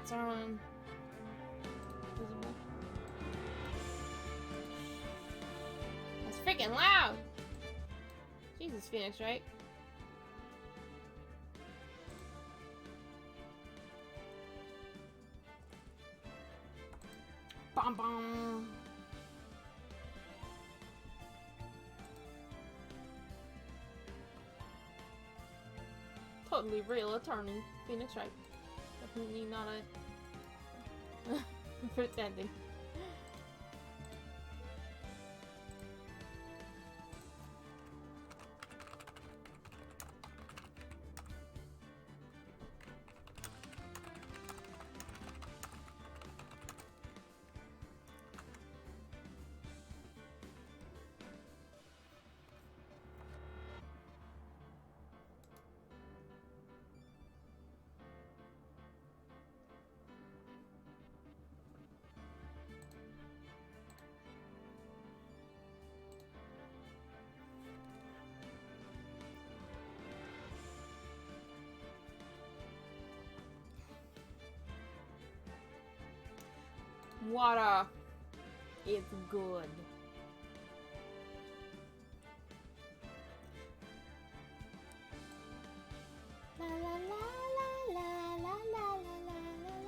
lights are on. Visible. That's freaking loud! Jesus, Phoenix, right? Bom bom! Totally real attorney. Phoenix Wright. Definitely not a... pretending. Water. It's good. La la la la la la la la la la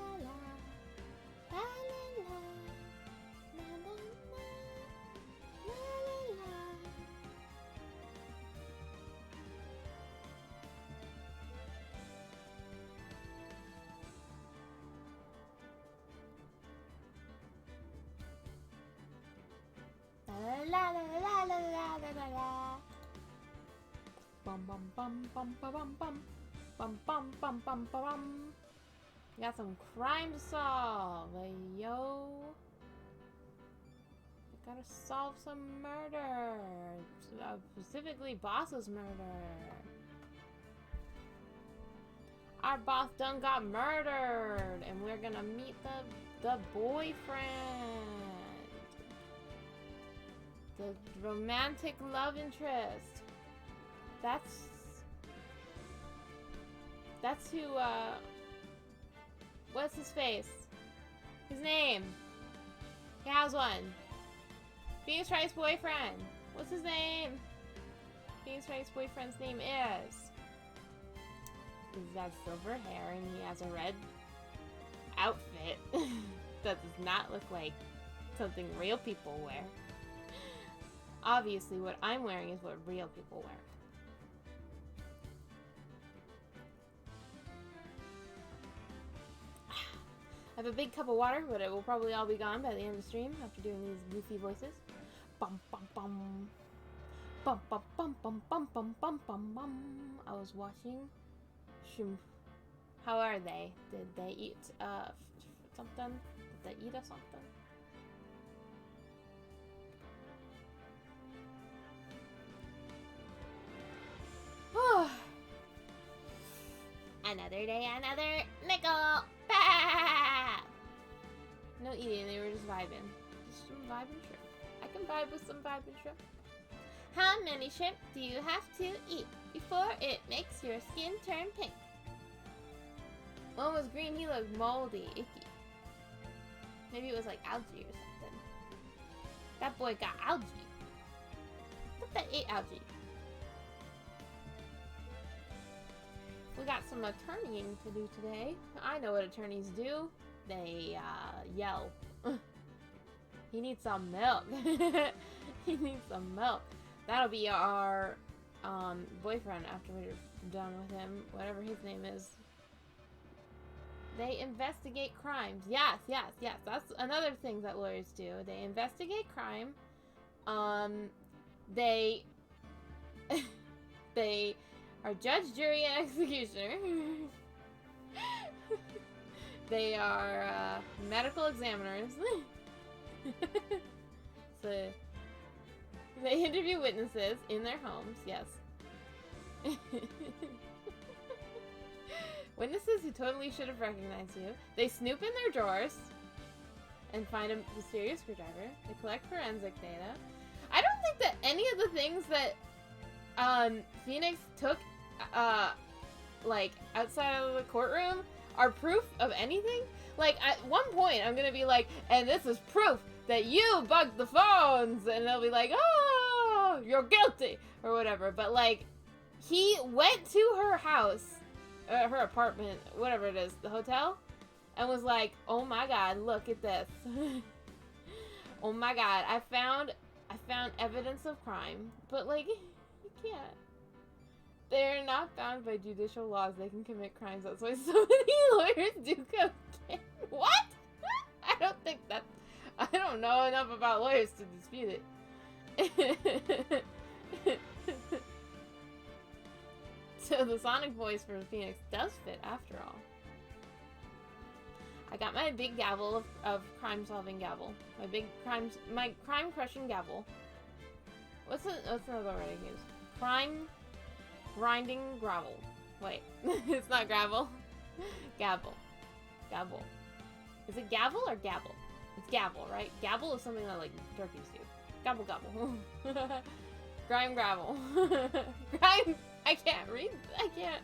la la la la la la la. Bum bum bum bum bum bum bum bum bum bum bum. We got some crime to solve, yo. We gotta solve some murder, specifically boss's murder. Our boss done got murdered, and we're gonna meet the boyfriend. The romantic love interest. That's who, what's his face? His name. He has one. Phoenix Wright's boyfriend. What's his name? Phoenix Wright's boyfriend's name is. He's got silver hair and he has a red outfit that does not look like something real people wear. Obviously, what I'm wearing is what real people wear. I have a big cup of water, but it will probably all be gone by the end of the stream after doing these goofy voices. Bum bum bum. Bum bum bum bum bum bum bum bum bum. I was watching How are they? Did they eat something? Did they eat something? Another day, another nickel. Bah! No eating, they were just vibing. Just some vibing shrimp. I can vibe with some vibing shrimp. How many shrimp do you have to eat before it makes your skin turn pink? One was green, he looked moldy, icky. Maybe it was like algae or something. That boy got algae. I thought that ate algae. We got some attorneying to do today. I know what attorneys do. They, yell. He needs some milk. He needs some milk. That'll be our, boyfriend after we're done with him. Whatever his name is. They investigate crimes. Yes, yes, yes. That's another thing that lawyers do. They investigate crime. They... they... are judge, jury, and executioner. They are medical examiners. So they interview witnesses in their homes. Yes. Witnesses who totally should have recognized you. They snoop in their drawers and find a mysterious screwdriver. They collect forensic data. I don't think that any of the things that Phoenix took, like, outside of the courtroom are proof of anything. Like, at one point, I'm gonna be like, and this is proof that you bugged the phones, and they'll be like, oh, you're guilty, or whatever. But, like, he went to her house, her apartment, whatever it is, the hotel, and was like, oh my god, look at this. Oh my god, I found evidence of crime, but, like, you can't. They're not bound by judicial laws. They can commit crimes. That's why so many lawyers do cocaine. What? I don't know enough about lawyers to dispute it. So the sonic voice for Phoenix does fit after all. I got my big gavel of crime-solving gavel. My crime-crushing gavel. What's another word I use? Grinding gravel. Wait, it's not gravel. Gavel. Gavel. Is it gavel or gavel? It's gavel, right? Gavel is something that, like, turkeys do. Gobble gobble. Grime gravel. Grime. I can't read. I can't.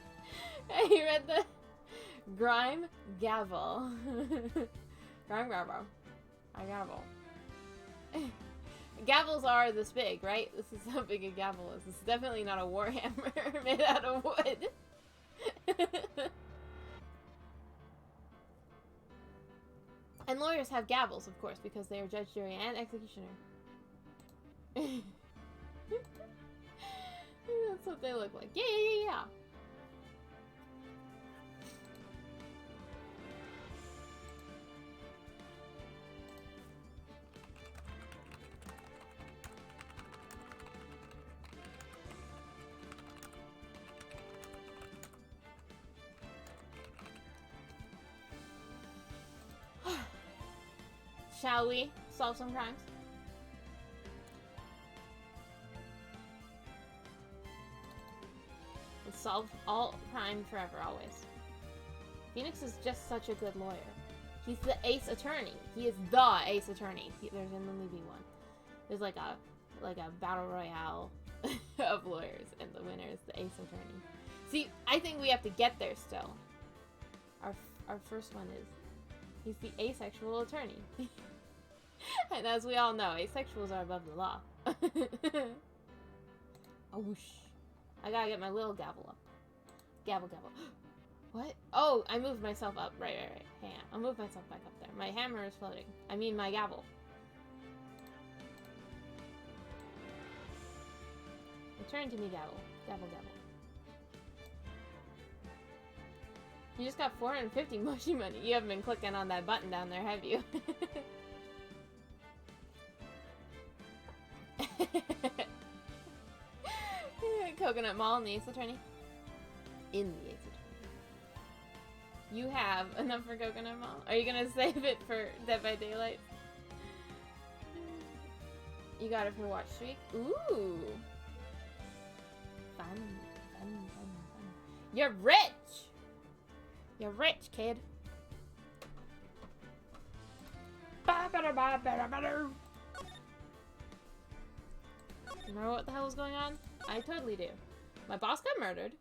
You read the grime gavel. Grime gravel. I gavel. Gavels are this big, right? This is how big a gavel is. This is definitely not a warhammer made out of wood. And lawyers have gavels, of course, because they are judge, jury, and executioner. That's what they look like. Yeah. Shall we solve some crimes? Let's solve all crime forever, always. Phoenix is just such a good lawyer. He's the ace attorney. He is the ace attorney. There's an only be one. There's like a battle royale of lawyers, and the winner is the ace attorney. See, I think we have to get there still. Our first one is he's the asexual attorney. And as we all know, asexuals are above the law. Oh, whoosh. I gotta get my little gavel up. Gavel. What? Oh, I moved myself up. Right. Hang on. I'll move myself back up there. My hammer is floating. I mean, my gavel. Return to me, gavel. Gavel. You just got 450 Mossy money. You haven't been clicking on that button down there, have you? Coconut Mall in the Ace Attorney. In the Ace Attorney. You have enough for Coconut Mall? Are you gonna save it for Dead by Daylight? You got it for Watch Streak? Ooh! Fun. You're rich! You're rich, kid. Remember what the hell was going on? I totally do. My boss got murdered.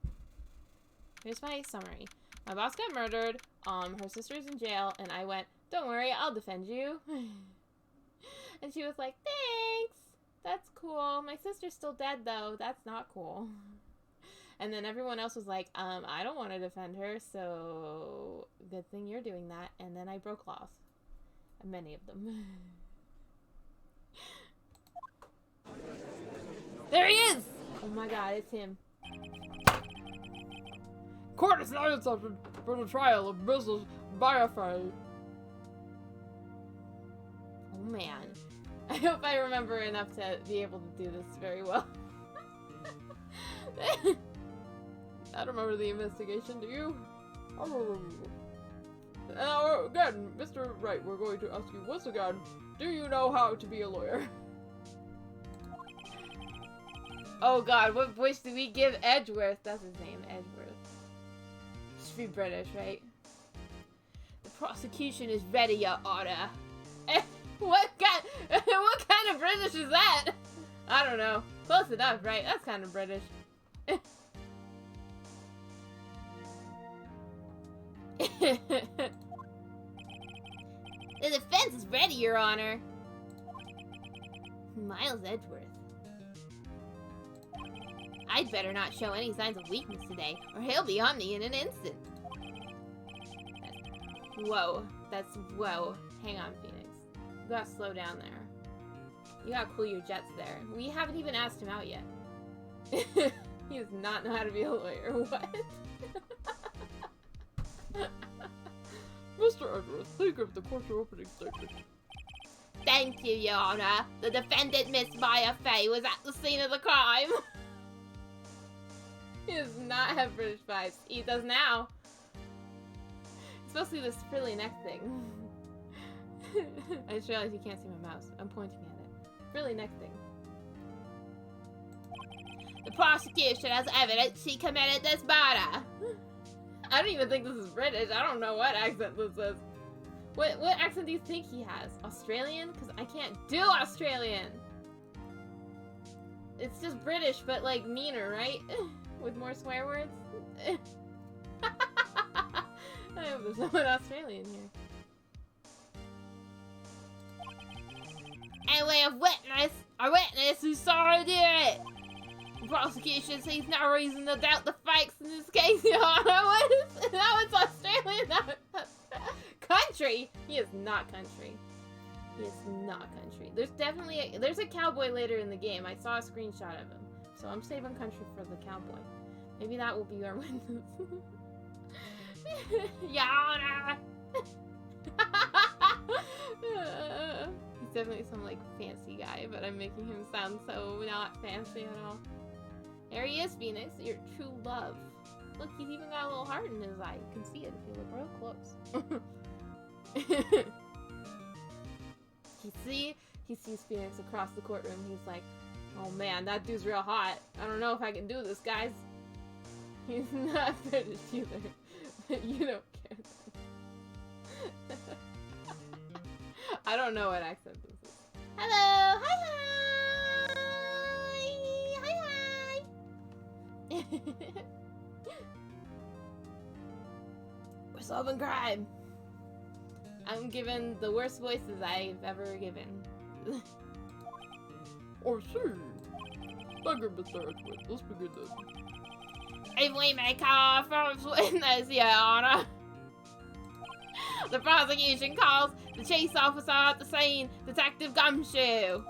Here's my summary. My boss got murdered. Her sister's in jail, and I went, don't worry, I'll defend you. And she was like, thanks. That's cool. My sister's still dead, though. That's not cool. And then everyone else was like, I don't want to defend her, so good thing you're doing that. And then I broke laws. Many of them. There he is! Oh my god, it's him. Court is now accepted for the trial of Mrs. Biafray. Oh man. I hope I remember enough to be able to do this very well. I don't remember the investigation, do you? Now, again, Mr. Wright, we're going to ask you once again, do you know how to be a lawyer? Oh god, what voice do we give Edgeworth? That's his name, Edgeworth. Should be British, right? The prosecution is ready, Your Honor. What kind of British is that? I don't know. Close enough, right? That's kind of British. The defense is ready, Your Honor. Miles Edgeworth. I'd better not show any signs of weakness today, or he'll be on me in an instant. Whoa. That's... Whoa. Hang on, Phoenix. You gotta slow down there. You gotta cool your jets there. We haven't even asked him out yet. He does not know how to be a lawyer. What? Mr. Edgeworth, please give the court your opening statement. Thank you, Your Honor. The defendant, Miss Maya Fey, was at the scene of the crime. He does not have British vibes. He does now. Especially this frilly neck thing. I just realized you can't see my mouse. I'm pointing at it. Frilly neck thing. The prosecution has evidence she committed this murder. I don't even think this is British. I don't know what accent this is. What accent do you think he has? Australian? Because I can't do Australian. It's just British, but like meaner, right? With more swear words. I hope there's someone Australian here. And we have a witness who saw her do it. The prosecution sees no reason to doubt the facts in this case, Your Honor. What is that? It's Australian. Country? He is not country. He is not country. There's definitely there's a cowboy later in the game. I saw a screenshot of him. So I'm saving country for the cowboy. Maybe that will be our witness. Your Honor! He's definitely some like fancy guy, but I'm making him sound so not fancy at all. There he is, Phoenix, your true love. Look, he's even got a little heart in his eye. You can see it if you look real close. He sees Phoenix across the courtroom. He's like, oh man, that dude's real hot. I don't know if I can do this, guys. He's not British either. You don't care. I don't know what accent this is. Hello! Hi! Hi! We're solving crime. I'm given the worst voices I've ever given. Or see. Thank you, Mr. Edgeworth. Let's begin this. If we may call our first witness, Your Honor. The prosecution calls the chase officer at the scene, Detective Gumshoe.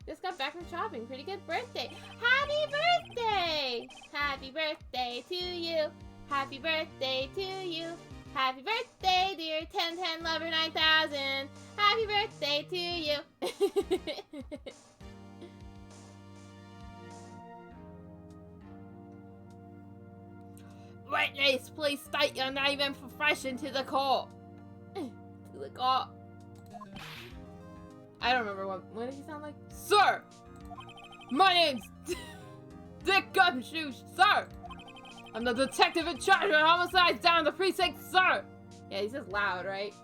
Just got back from shopping. Pretty good birthday. Happy birthday! Happy birthday to you. Happy birthday to you. Happy birthday, dear 1010 Lover 9000. Happy birthday to you. Witness, please state your name and profession to the court. To the court. I don't remember what did he sound like? Sir! My name's Dick Gumshoe, sir! I'm the detective in charge of homicides down in the precinct, sir! Yeah, he's just loud, right?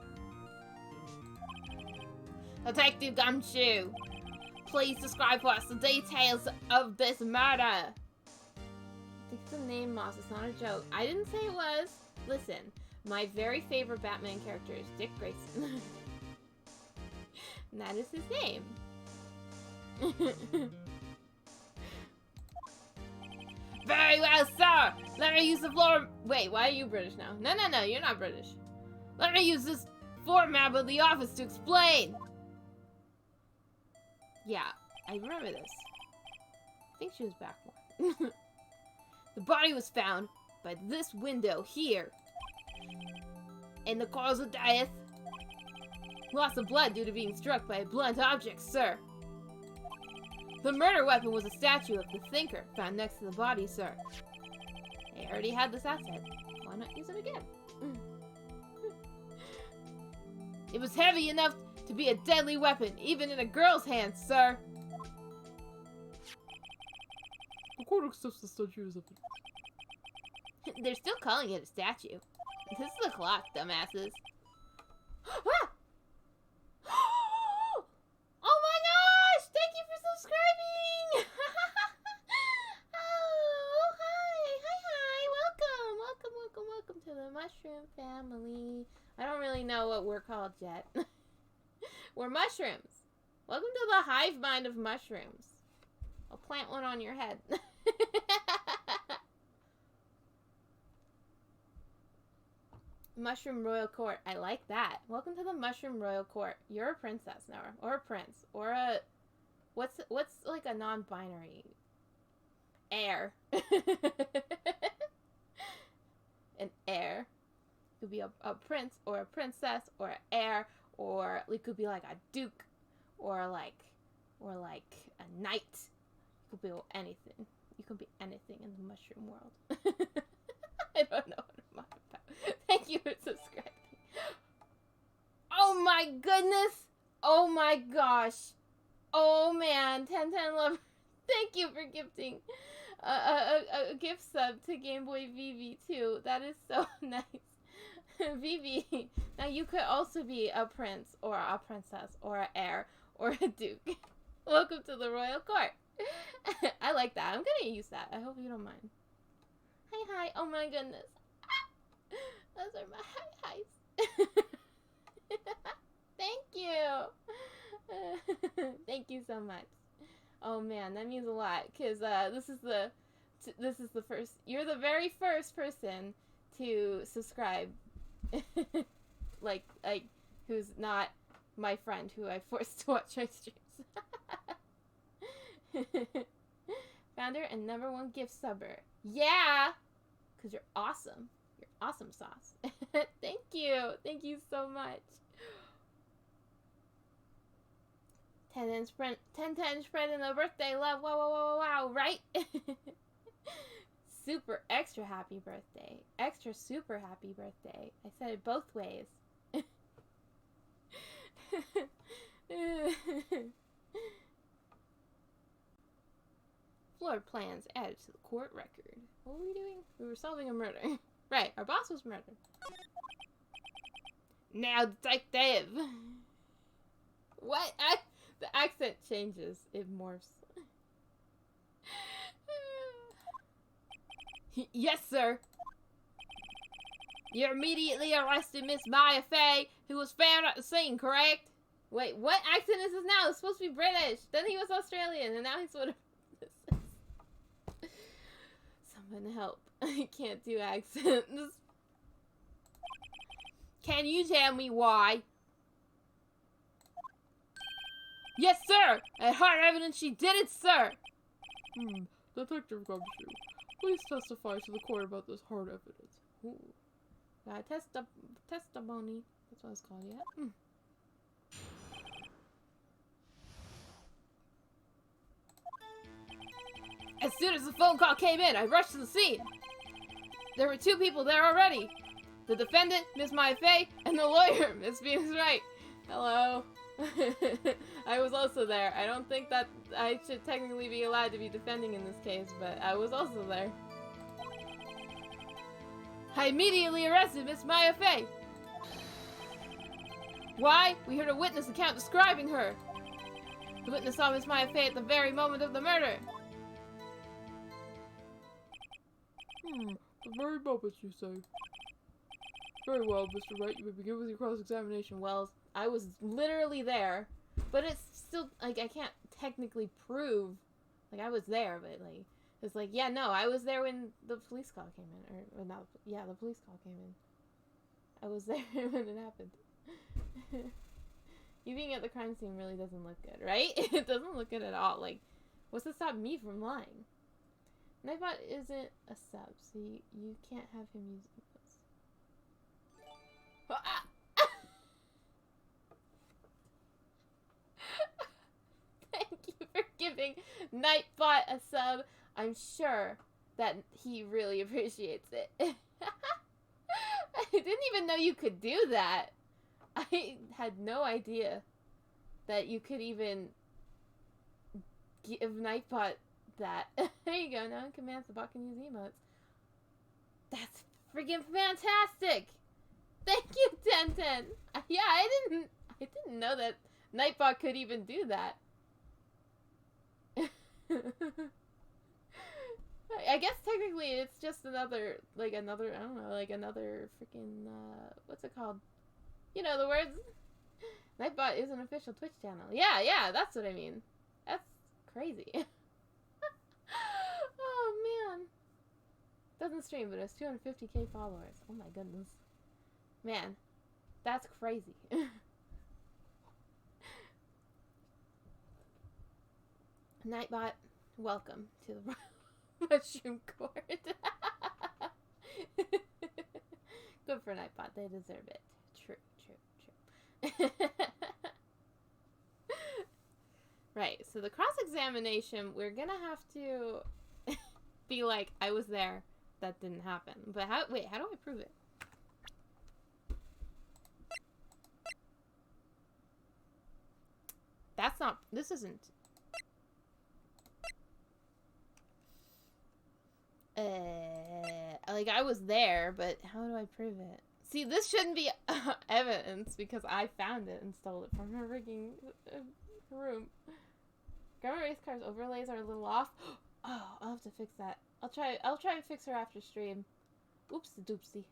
Detective Gumshoe, please describe for us the details of this murder. I think it's a name, Moss. It's not a joke. I didn't say it was. Listen, my very favorite Batman character is Dick Grayson. And that is his name. Very well, sir! Let me use the floor... Wait, why are you British now? No, you're not British. Let me use this floor map of the office to explain! Yeah, I remember this. I think she was back more. The body was found by this window here. And the cause of death? Loss of blood due to being struck by a blunt object, sir. The murder weapon was a statue of the Thinker found next to the body, sir. I already had this asset. Why not use it again? It was heavy enough to be a deadly weapon, even in a girl's hands, sir. The court accepts the statue as a... They're still calling it a statue. This is a clock, dumbasses. Ah! Oh my gosh! Thank you for subscribing! Oh, hi! Welcome to the Mushroom family. I don't really know what we're called yet. We're mushrooms. Welcome to the hive mind of mushrooms. I'll plant one on your head. Mushroom Royal Court. I like that. Welcome to the Mushroom Royal Court. You're a princess now, or a prince, or a... What's like a non-binary? Heir. An heir. Could be a prince, or a princess, or an heir, or it could be like a duke, or like a knight. It could be anything. You can be anything in the mushroom world. I don't know what I'm on about. Thank you for subscribing. Oh my goodness! Oh my gosh! Oh man, 1010 Lover, thank you for gifting a gift sub to Game Boy VV2. That is so nice. VV, now you could also be a prince, or a princess, or an heir, or a duke. Welcome to the royal court. I like that. I'm gonna use that. I hope you don't mind. Hi. Oh my goodness. Those are my hi-hi's. Thank you. Thank you so much. Oh man, that means a lot, because this is the first, you're the very first person to subscribe. like who's not my friend who I forced to watch my streams. Founder and #1 gift subber. Yeah, because you're awesome. You're awesome sauce. Thank you. Thank you so much. 1010 spread in the birthday love. Wow, right? Super extra happy birthday. Extra super happy birthday. I said it both ways. Floor plans added to the court record. What were we doing? We were solving a murder. Right, our boss was murdered. Now, detective! What? The accent changes. It morphs. Yes, sir. You immediately arrested Miss Maya Fey, who was found at the scene, correct? Wait, what accent is this now? It's supposed to be British. Then he was Australian, and now he's what? Someone help. I can't do accents. Can you tell me why? Yes, sir! I had hard evidence she did it, sir! Detective Gumshoe, please testify to the court about this hard evidence. Ooh. Testimony. That's what it's called, yeah? As soon as the phone call came in, I rushed to the scene. There were 2 people there already. The defendant, Miss Maya Fey, and the lawyer, Miss Venus Wright. Hello. I was also there. I don't think that I should technically be allowed to be defending in this case, but I was also there. I immediately arrested Miss Maya Fey. Why? We heard a witness account describing her. The witness saw Miss Maya Fey at the very moment of the murder. The very moment, you say. Very well, Mr. Wright, you may begin with your cross-examination. Well, I was literally there, but it's still, like, I can't technically prove, like, I was there, but, like, it's like, yeah, no, I was there when the police call came in, or not, yeah, the police call came in. I was there when it happened. You being at the crime scene really doesn't look good, right? It doesn't look good at all. Like, what's to stop me from lying? Nightbot isn't a sub, so you can't have him use inputs. Thank you for giving Nightbot a sub. I'm sure that he really appreciates it. I didn't even know you could do that. I had no idea that you could even give Nightbot that. There you go. Now in commands, the bot can use emotes. That's freaking fantastic! Thank you, 1010. Yeah, I didn't know that Nightbot could even do that. I guess technically it's just another, I don't know, like another freaking, what's it called? You know the words. Nightbot is an official Twitch channel. Yeah, that's what I mean. That's crazy. Oh, man. Doesn't stream, but it has 250k followers. Oh, my goodness. Man, that's crazy. Nightbot, welcome to the mushroom court. Good for Nightbot. They deserve it. True. Right, so the cross-examination, we're gonna have to be like, I was there, that didn't happen. But how do I prove it? That's not, this isn't. Like, I was there, but how do I prove it? See, this shouldn't be evidence because I found it and stole it from her rigging room. Grandma race car's overlays are a little off. Oh, I'll have to fix that. I'll try and fix her after stream. Oopsie doopsie.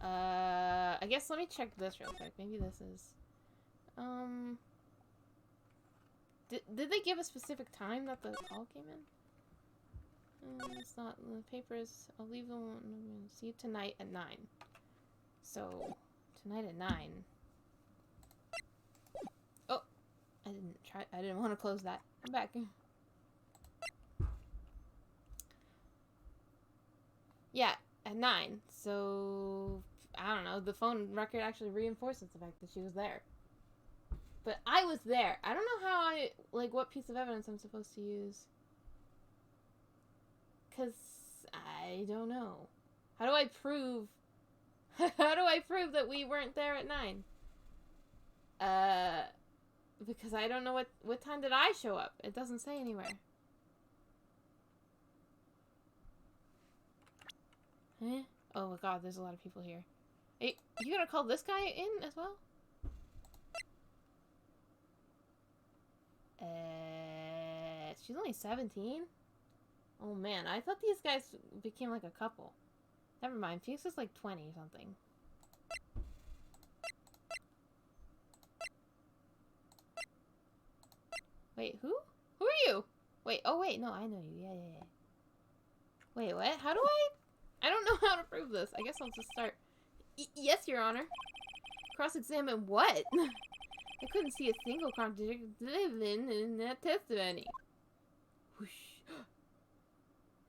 I guess let me check this real quick. Maybe this is did they give a specific time that the call came in? It's not in the papers. I'll leave them. See you tonight at 9. So, tonight at 9. Oh, I didn't want to close that. I'm back. Yeah, at 9. So, I don't know. The phone record actually reinforces the fact that she was there. But I was there. I don't know how what piece of evidence I'm supposed to use. Because I don't know. How do I prove that we weren't there at 9? Because I don't know what time did I show up? It doesn't say anywhere. Huh? Oh my god, there's a lot of people here. Hey, you gonna call this guy in as well? She's only 17? Oh man, I thought these guys became like a couple. Never mind, Fuchs is like 20 or something. Wait, who? Who are you? Wait, oh wait, no, I know you. Yeah. Wait, what? How do I don't know how to prove this. I guess I'll just start. Yes, Your Honor. Cross-examine what? I couldn't see a single contradiction in that testimony. Whoosh.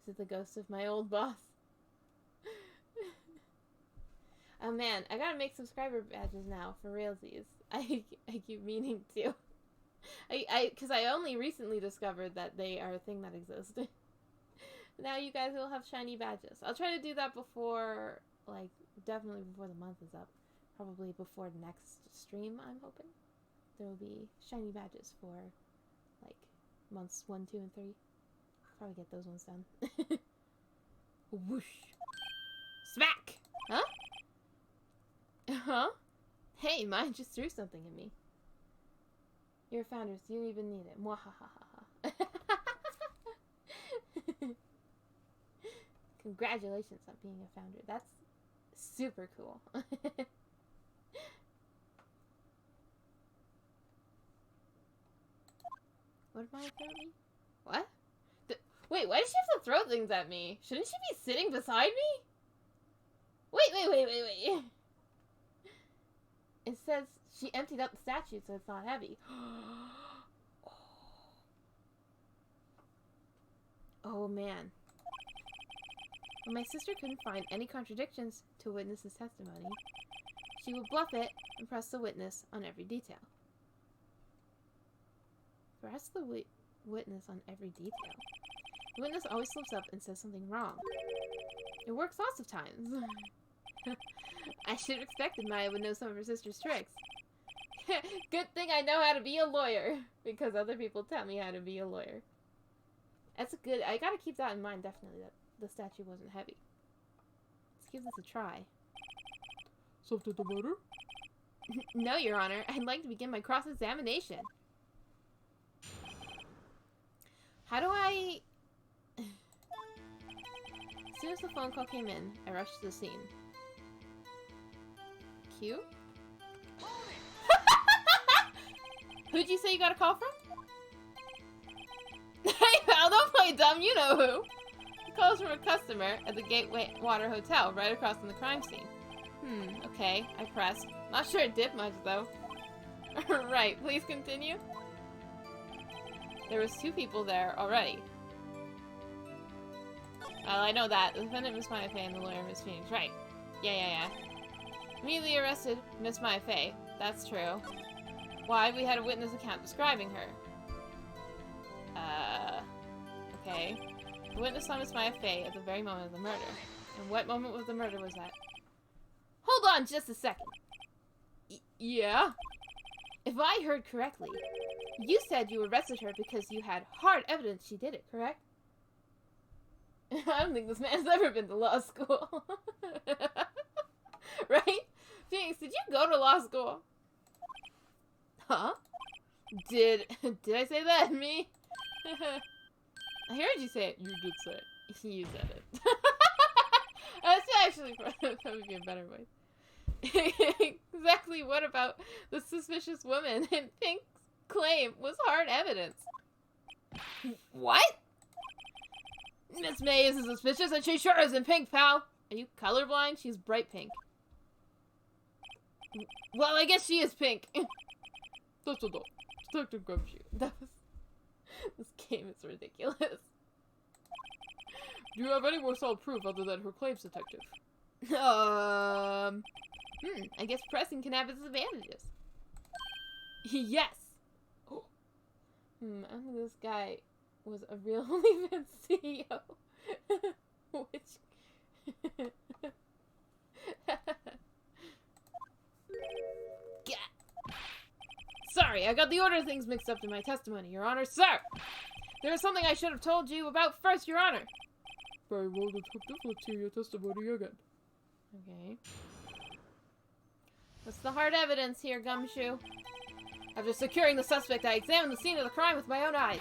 Is it the ghost of my old boss? Oh man, I gotta make subscriber badges now for realsies. I keep meaning to. Because I only recently discovered that they are a thing that exists. Now you guys will have shiny badges. I'll try to do that before, like, definitely before the month is up. Probably before the next stream, I'm hoping. There will be shiny badges for, like, months 1, 2, and 3. Probably get those ones done. Whoosh. Smack! Huh? Huh? Hey, mine just threw something at me. You're a founder, so you don't even need it. Mwahahaha. Congratulations on being a founder. That's super cool. What am I throwing? What? Wait, why does she have to throw things at me? Shouldn't she be sitting beside me? Wait. It says she emptied out the statue so it's not heavy. Oh man. When my sister couldn't find any contradictions to a witness's testimony, she would bluff it and press the witness on every detail. Press the witness on every detail? The witness always slips up and says something wrong. It works lots of times. I should have expected Maya would know some of her sister's tricks. Good thing I know how to be a lawyer, because other people tell me how to be a lawyer. That's good. I gotta keep that in mind, definitely, that the statue wasn't heavy. Let's give this a try. Something the matter? No, Your Honor. I'd like to begin my cross-examination. soon as the phone call came in, I rushed to the scene. Q? Who'd you say you got a call from? Hey pal, don't play dumb, you know who. The call's from a customer at the Gateway Water Hotel, right across from the crime scene. Okay, I pressed. Not sure it did much, though. Right, please continue. There was 2 people there already. Well, I know that. The defendant, Miss Maya Fey, and the lawyer, Miss Phoenix. Right. Yeah. Immediately arrested Miss Maya Fey. That's true. Why? We had a witness account describing her. Okay. The witness saw Miss Maya Fey at the very moment of the murder. And what moment of the murder was that? Hold on just a second. Yeah? If I heard correctly, you said you arrested her because you had hard evidence she did it, correct? I don't think this man's ever been to law school. Right? Phoenix, did you go to law school? Huh? Did I say that? Me? I heard you say it. You did say it. You said it. That's actually probably be a better way. Exactly what about the suspicious woman in Pink's claim was hard evidence? What? Miss May isn't suspicious and she sure isn't pink, pal. Are you colorblind? She's bright pink. Well, I guess she is pink. That's a dog. Detective Gumshoe. This game is ridiculous. Do you have any more solid proof other than her claims, detective? I guess pressing can have its advantages. Yes. I don't think this guy was a real OnlyFans CEO. Which... Sorry, I got the order of things mixed up in my testimony, Your Honor. Sir! There is something I should have told you about first, Your Honor. Very well, detective. Let's hear your testimony again. Okay. What's the hard evidence here, Gumshoe? After securing the suspect, I examined the scene of the crime with my own eyes.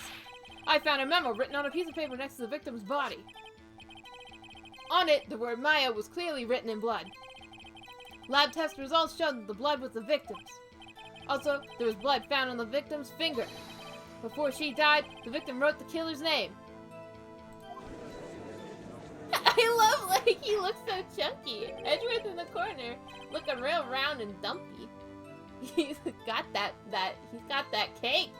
I found a memo written on a piece of paper next to the victim's body. On it, the word Maya was clearly written in blood. Lab test results showed that the blood was the victim's. Also, there was blood found on the victim's finger. Before she died, the victim wrote the killer's name. I love, like, he looks so chunky. Edgeworth in the corner, looking real round and dumpy. He's got that cake.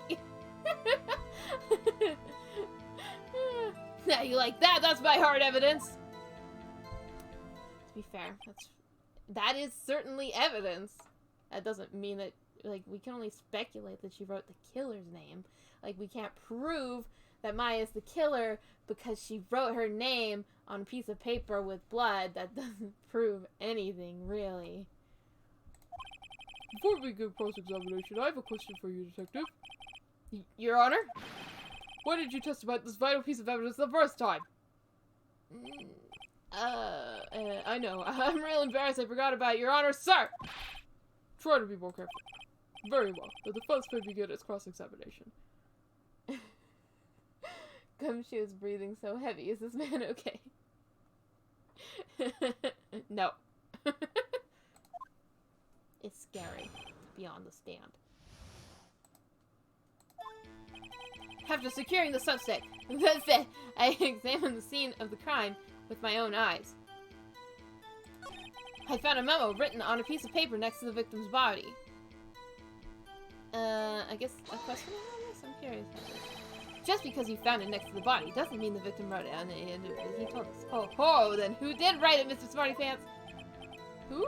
Now you like that? That's my hard evidence. To be fair, that is certainly evidence. That doesn't mean that, like, we can only speculate that she wrote the killer's name. Like, we can't prove that Maya's the killer because she wrote her name on a piece of paper with blood. That doesn't prove anything, really. Before we begin cross-examination, I have a question for you, detective. Your Honor? Why did you testify this vital piece of evidence the first time? I know. I'm real embarrassed I forgot about it, Your Honor. Sir! Try to be more careful. Very well. The defense may begin its cross-examination. Gumshoe is breathing so heavy. Is this man okay? No. It's scary to be on the stand. After securing the suspect, I examined the scene of the crime with my own eyes. I found a memo written on a piece of paper next to the victim's body. I guess a question on this? I'm curious about this. Just because you found it next to the body doesn't mean the victim wrote it. And he told us. Oh, then who did write it, Mr. Smarty Pants? Who?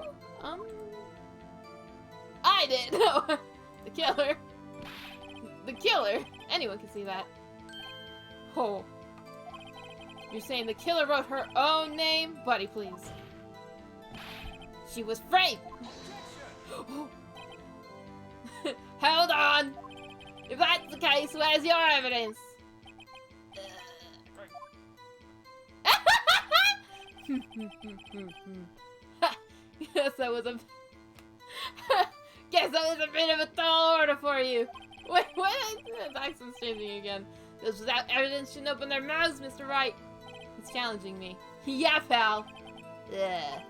I did! No! The killer. The killer? Anyone can see that. Oh. You're saying the killer wrote her own name? Buddy, please. She was framed! Hold on! If that's the case, where's your evidence? Guess that was a bit of a tall order for you. Wait, what? The accent's changing again. Those without evidence shouldn't open their mouths, Mr. Wright. He's challenging me. Yeah, pal. Ugh.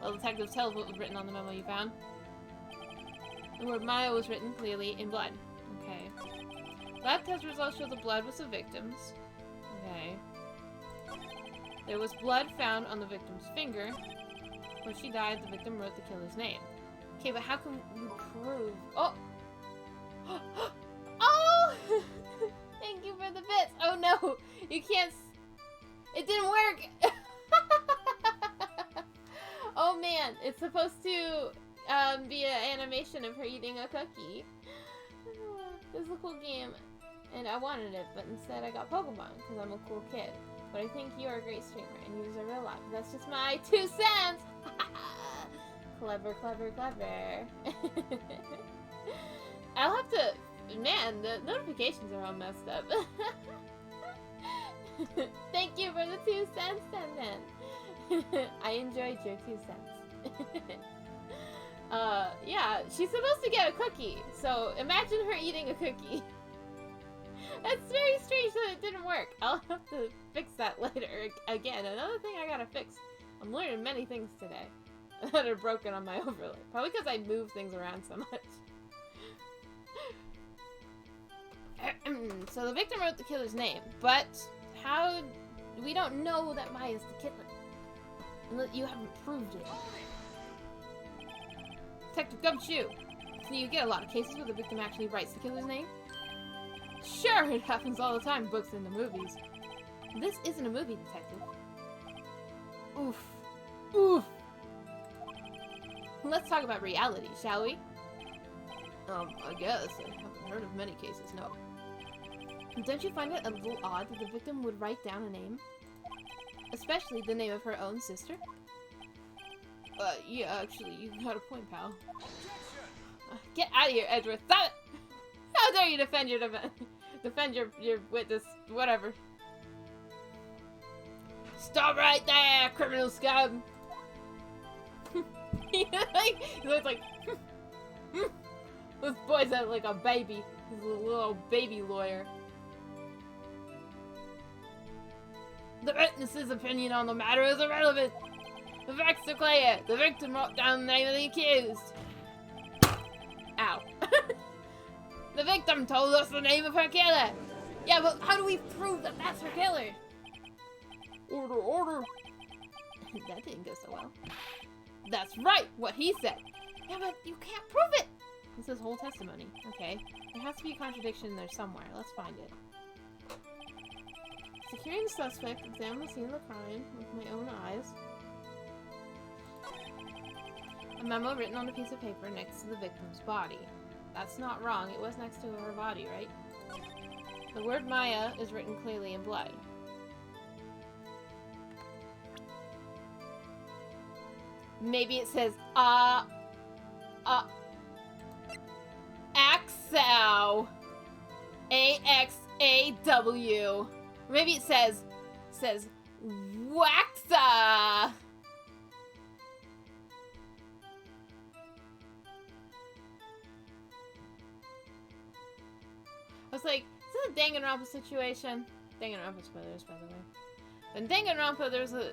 Well, detective, tell us what was written on the memo you found. The word Maya was written clearly in blood. Okay. Lab test results show the blood was the victim's. Okay. There was blood found on the victim's finger. When she died, the victim wrote the killer's name. Okay, but how can you prove? Oh! Oh! Thank you for the bits! Oh no! You can't... It didn't work! Oh man, it's supposed to be an animation of her eating a cookie. It was a cool game, and I wanted it, but instead I got Pokemon, because I'm a cool kid. But I think you are a great streamer, and you deserve it a lot. That's just my 2 cents! Clever, clever, clever. I'll have to... Man, the notifications are all messed up. Thank you for the 2 cents, Ten. I enjoyed your 2 cents. Yeah, she's supposed to get a cookie, so imagine her eating a cookie. That's very strange that it didn't work. I'll have to fix that later. Again, another thing I gotta fix. I'm learning many things today that are broken on my overlay. Probably because I move things around so much. So the victim wrote the killer's name, but how... We don't know that Maya's the killer. You haven't proved it. Detective Gumshoe, so you get a lot of cases where the victim actually writes the killer's name? Sure, it happens all the time in books and the movies. This isn't a movie, detective. Oof. Oof. Let's talk about reality, shall we? I guess. I haven't heard of many cases, no. Don't you find it a little odd that the victim would write down a name? Especially the name of her own sister? Yeah, actually, you got a point, pal. Get out of here, Edgeworth! Stop it! How dare you defend your defend your witness, whatever. Stop right there, criminal scum! He looks like... This boy's like a baby. He's a little baby lawyer. The witness's opinion on the matter is irrelevant. The facts are clear. The victim wrote down the name of the accused. Ow. The victim told us the name of her killer. Yeah, but how do we prove that that's her killer? Order, order. That didn't go so well. That's right, what he said. Yeah, but you can't prove it. This is whole testimony. Okay. There has to be a contradiction in there somewhere. Let's find it. Securing the suspect, examine the scene of the crime with my own eyes. A memo written on a piece of paper next to the victim's body. That's not wrong. It was next to her body, right? The word Maya is written clearly in blood. Maybe it says, Axaw. A-X-A-W. Maybe it says Waxa. I was like, is this a Danganronpa situation? Danganronpa spoilers, by the way. In Danganronpa, there's a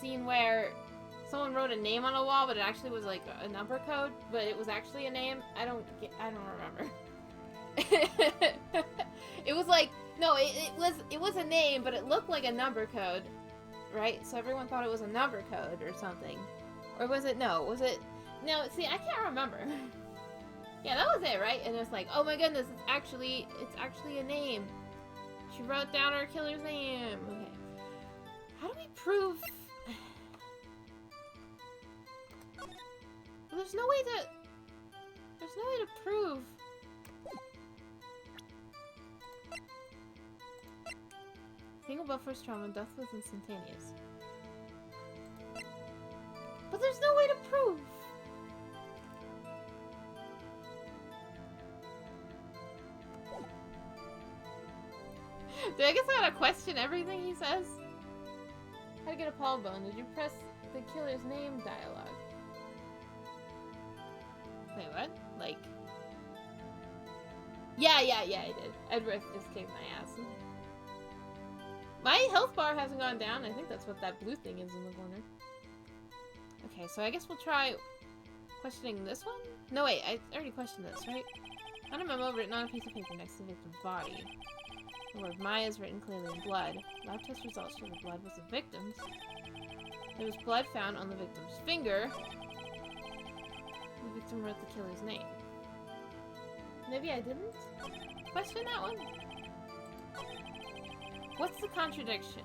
scene where someone wrote a name on a wall, but it actually was like a number code, but it was actually a name. I don't remember. It was like, no, it was a name, but it looked like a number code, right? So everyone thought it was a number code or something. Or was it, no, see, I can't remember. Yeah, that was it, right? And it's like, oh my goodness, it's actually a name. She wrote down her killer's name. Okay. How do we prove... Well, there's no way to prove... Single but first trauma, death was instantaneous. But there's no way to prove! I guess I gotta question everything he says? How to get a paw bone? Did you press the killer's name dialogue? Wait, what? Like... Yeah, I did. Edward just kicked my ass. My health bar hasn't gone down. I think that's what that blue thing is in the corner. Okay, so I guess we'll try questioning this one? No, wait, I already questioned this, right? Found a memo written on a piece of paper next to the victim's body. The word Maya is written clearly in blood. Lab test results show the blood was the victim's. There was blood found on the victim's finger. The victim wrote the killer's name. Maybe I didn't question that one? What's the contradiction?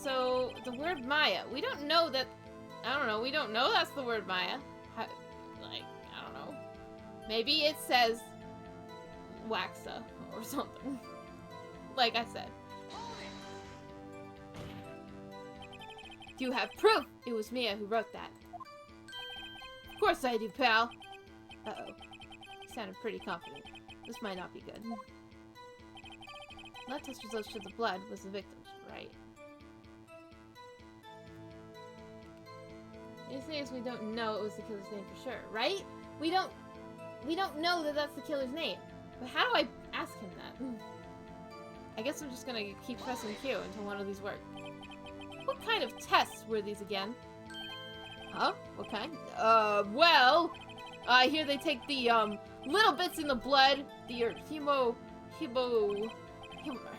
So, the word Maya. We don't know that... I don't know. We don't know that's the word Maya. How, like, I don't know. Maybe it says... Waxa or something. Like I said. Do you have proof? It was Mia who wrote that. Of course I do, pal. Uh-oh. You sounded pretty confident. This might not be good. Lab test results showed the blood was the victim's, right? The thing is, we don't know it was the killer's name for sure, right? We don't know that that's the killer's name. But how do I ask him that? I guess I'm just gonna keep pressing Q until one of these work. What kind of tests were these again? Huh? What kind? Well, I hear they take the, little bits in the blood, the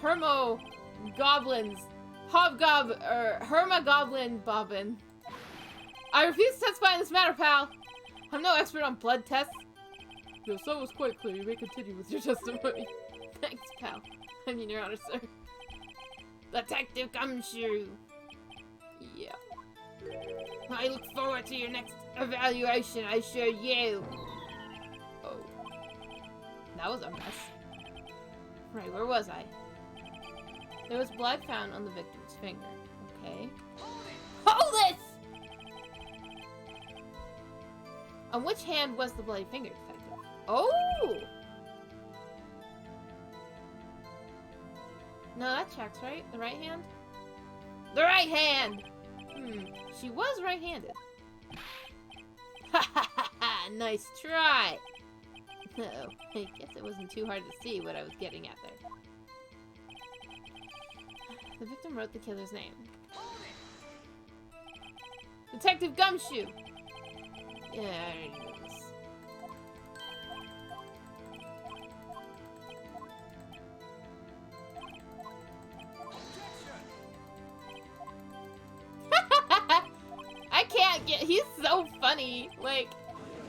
hermogoblins, hermogoblin bobbin. I refuse to testify in this matter, pal. I'm no expert on blood tests. Your son was quite clear. You may continue with your testimony. Thanks, pal. I mean, Your Honor, sir. Detective Gumshoe. Yeah. I look forward to your next evaluation, I assure you. Oh. That was a mess. Right, where was I? There was blood found on the victim's finger. Okay. Hold this! On which hand was the bloody finger, detective? Oh! No, that checks, right? The right hand? The right hand! She was right-handed. Ha ha ha ha! Nice try! No, I guess it wasn't too hard to see what I was getting at there. The victim wrote the killer's name. Detective Gumshoe! Yeah, I already knew this. I can't get. He's so funny. Like,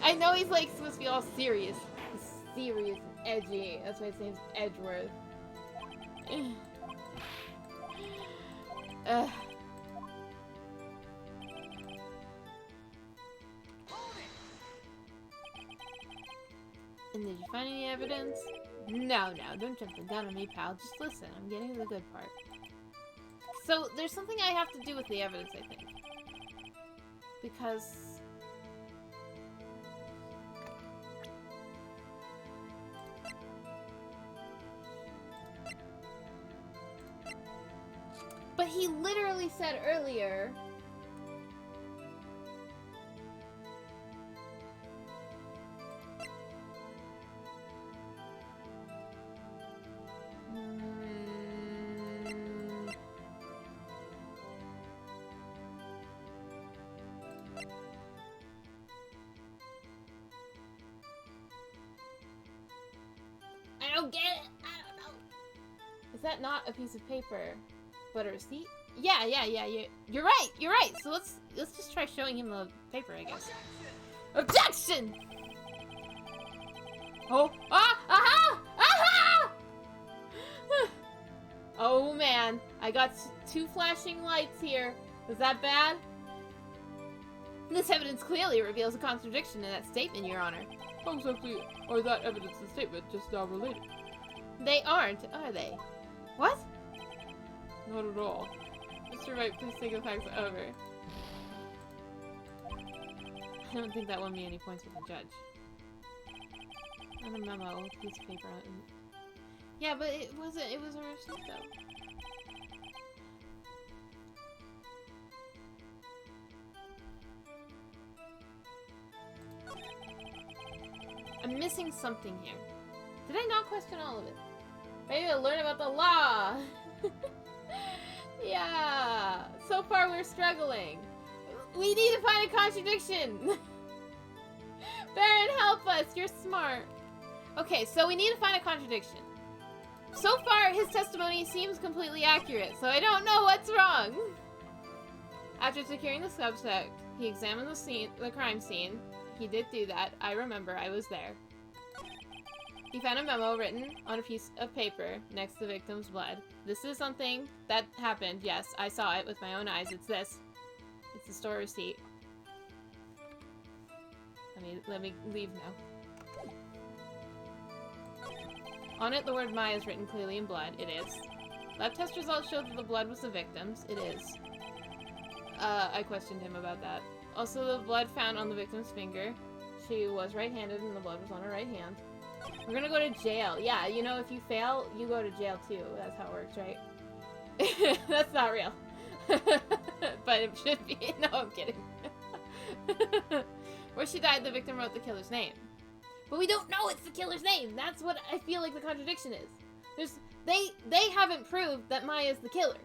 I know he's like supposed to be all serious. He's serious and edgy. That's why his name's Edgeworth. And did you find any evidence? No, don't jump the gun on me, pal. Just listen. I'm getting to the good part. So, there's something I have to do with the evidence, I think. Because... But he literally said earlier... I don't get it. I don't know. Is that not a piece of paper, but a receipt? Yeah. You're right. You're right. So let's just try showing him the paper, I guess. Objection! Oh, aha! Oh man, I got two flashing lights here. Was that bad? This evidence clearly reveals a contradiction in that statement, Your Honor. How exactly are that evidence and statement just now related? They aren't, are they? What? Not at all. Mr. Wright, please take the facts over. I don't think that won me any points with the judge. Not a memo with a piece of paper on it. Yeah, but it was a receipt though. I'm missing something here. Did I not question all of it? Maybe I'll learn about the law! Yeah! So far we're struggling. We need to find a contradiction! Baron, help us! You're smart. Okay, so we need to find a contradiction. So far, his testimony seems completely accurate, so I don't know what's wrong. After securing the subject, he examined the crime scene. He did do that. I remember. I was there. He found a memo written on a piece of paper next to the victim's blood. This is something that happened. Yes, I saw it with my own eyes. It's this. It's the store receipt. Let me leave now. On it, the word Maya is written clearly in blood. It is. Lab test results showed that the blood was the victim's. It is. I questioned him about that. Also, the blood found on the victim's finger. She was right-handed and the blood was on her right hand. We're gonna go to jail. Yeah, you know, if you fail, you go to jail too. That's how it works, right? That's not real. But it should be. No, I'm kidding. Where she died, the victim wrote the killer's name. But we don't know it's the killer's name. That's what I feel like the contradiction is. They haven't proved that Maya's the killer.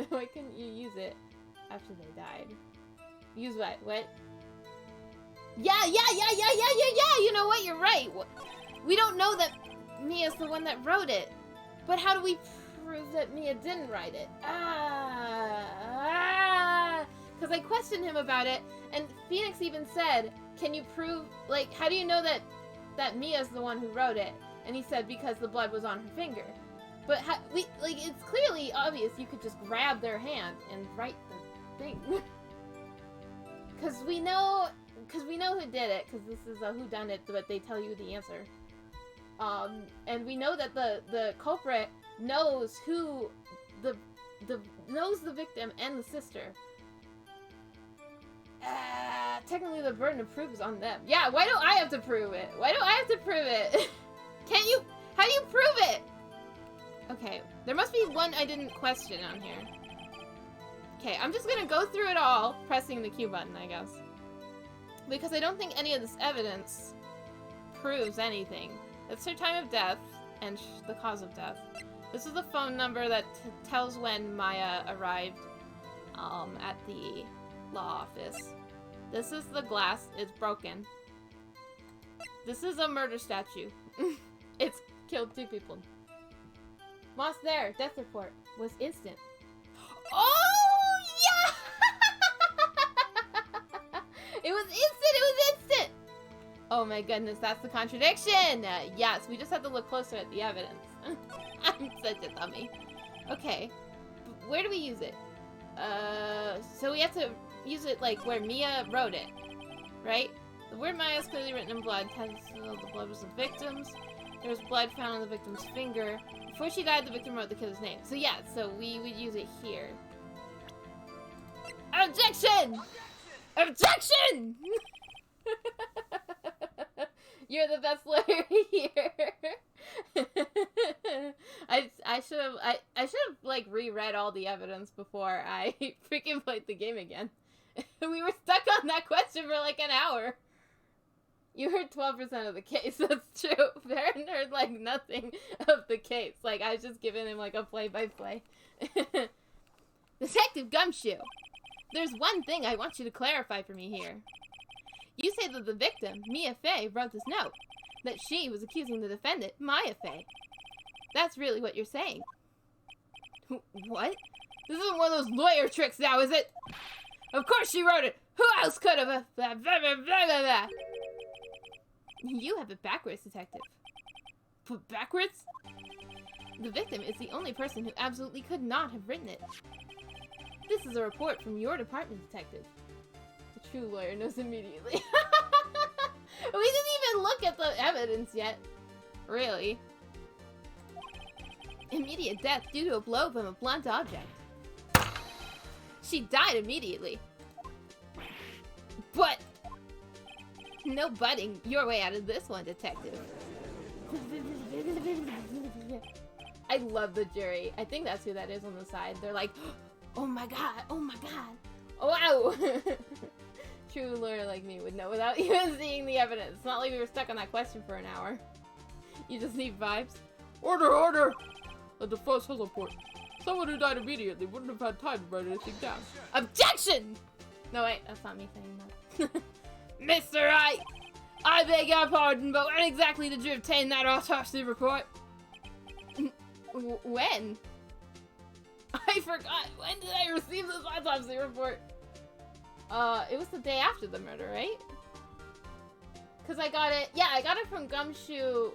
Why couldn't you use it after they died? Use what? What? Yeah! You know what? You're right. We don't know that Mia's the one that wrote it. But how do we prove that Mia didn't write it? Because I questioned him about it, and Phoenix even said, can you prove, like, how do you know that Mia's the one who wrote it? And he said, because the blood was on her finger. But, it's clearly obvious you could just grab their hand and write the thing. Because we know who did it, because this is a whodunit, but they tell you the answer. And we know that the culprit knows who knows the victim and the sister. Technically the burden of proof is on them. Yeah, why don't I have to prove it? Why don't I have to prove it? Can't you? How do you prove it? Okay, there must be one I didn't question on here. Okay, I'm just gonna go through it all, pressing the Q button, I guess. Because I don't think any of this evidence proves anything. It's her time of death and the cause of death. This is the phone number that tells when Maya arrived at the law office. This is the glass. It's broken. This is a murder statue. It's killed 2 people. Moss there. Death report was instant. Oh, yeah! It was instant! It was instant! Oh my goodness, that's the contradiction! Yes, we just have to look closer at the evidence. I'm such a dummy. Okay, where do we use it? So we have to use it like where Mia wrote it, right? The word Maya is clearly written in blood. The blood was the victim's. There was blood found on the victim's finger. Before she died, the victim wrote the killer's name. So yeah, so we would use it here. Objection! Objection! You're the best lawyer here. I should have like reread all the evidence before I freaking played the game again. We were stuck on that question for like an hour. You heard 12% of the case. That's true. Baron heard like nothing of the case. Like I was just giving him like a play-by-play. Detective Gumshoe, there's one thing I want you to clarify for me here. You say that the victim, Mia Fey, wrote this note. That she was accusing the defendant, Maya Fey. That's really what you're saying. What? This isn't one of those lawyer tricks now, is it? Of course she wrote it! Who else could have? Blah, blah, blah, blah, blah. You have it backwards, detective. Put backwards? The victim is the only person who absolutely could not have written it. This is a report from your department, detective. The true lawyer knows immediately. We didn't even look at the evidence yet. Really. Immediate death due to a blow from a blunt object. She died immediately. But no butting your way out of this one, detective. I love the jury. I think that's who that is on the side. They're like, oh my god, oh my god. Oh wow. True lawyer like me would know without even seeing the evidence. It's not like we were stuck on that question for an hour. You just need vibes. Order, order! that the force has a point. Someone who died immediately wouldn't have had time to write anything down. Objection! No, wait, that's not me saying that. Mr. Wright, I beg your pardon, but when exactly did you obtain that autopsy report? When? I forgot. When did I receive this autopsy report? It was the day after the murder, right? Because I got it. Yeah, I got it from Gumshoe.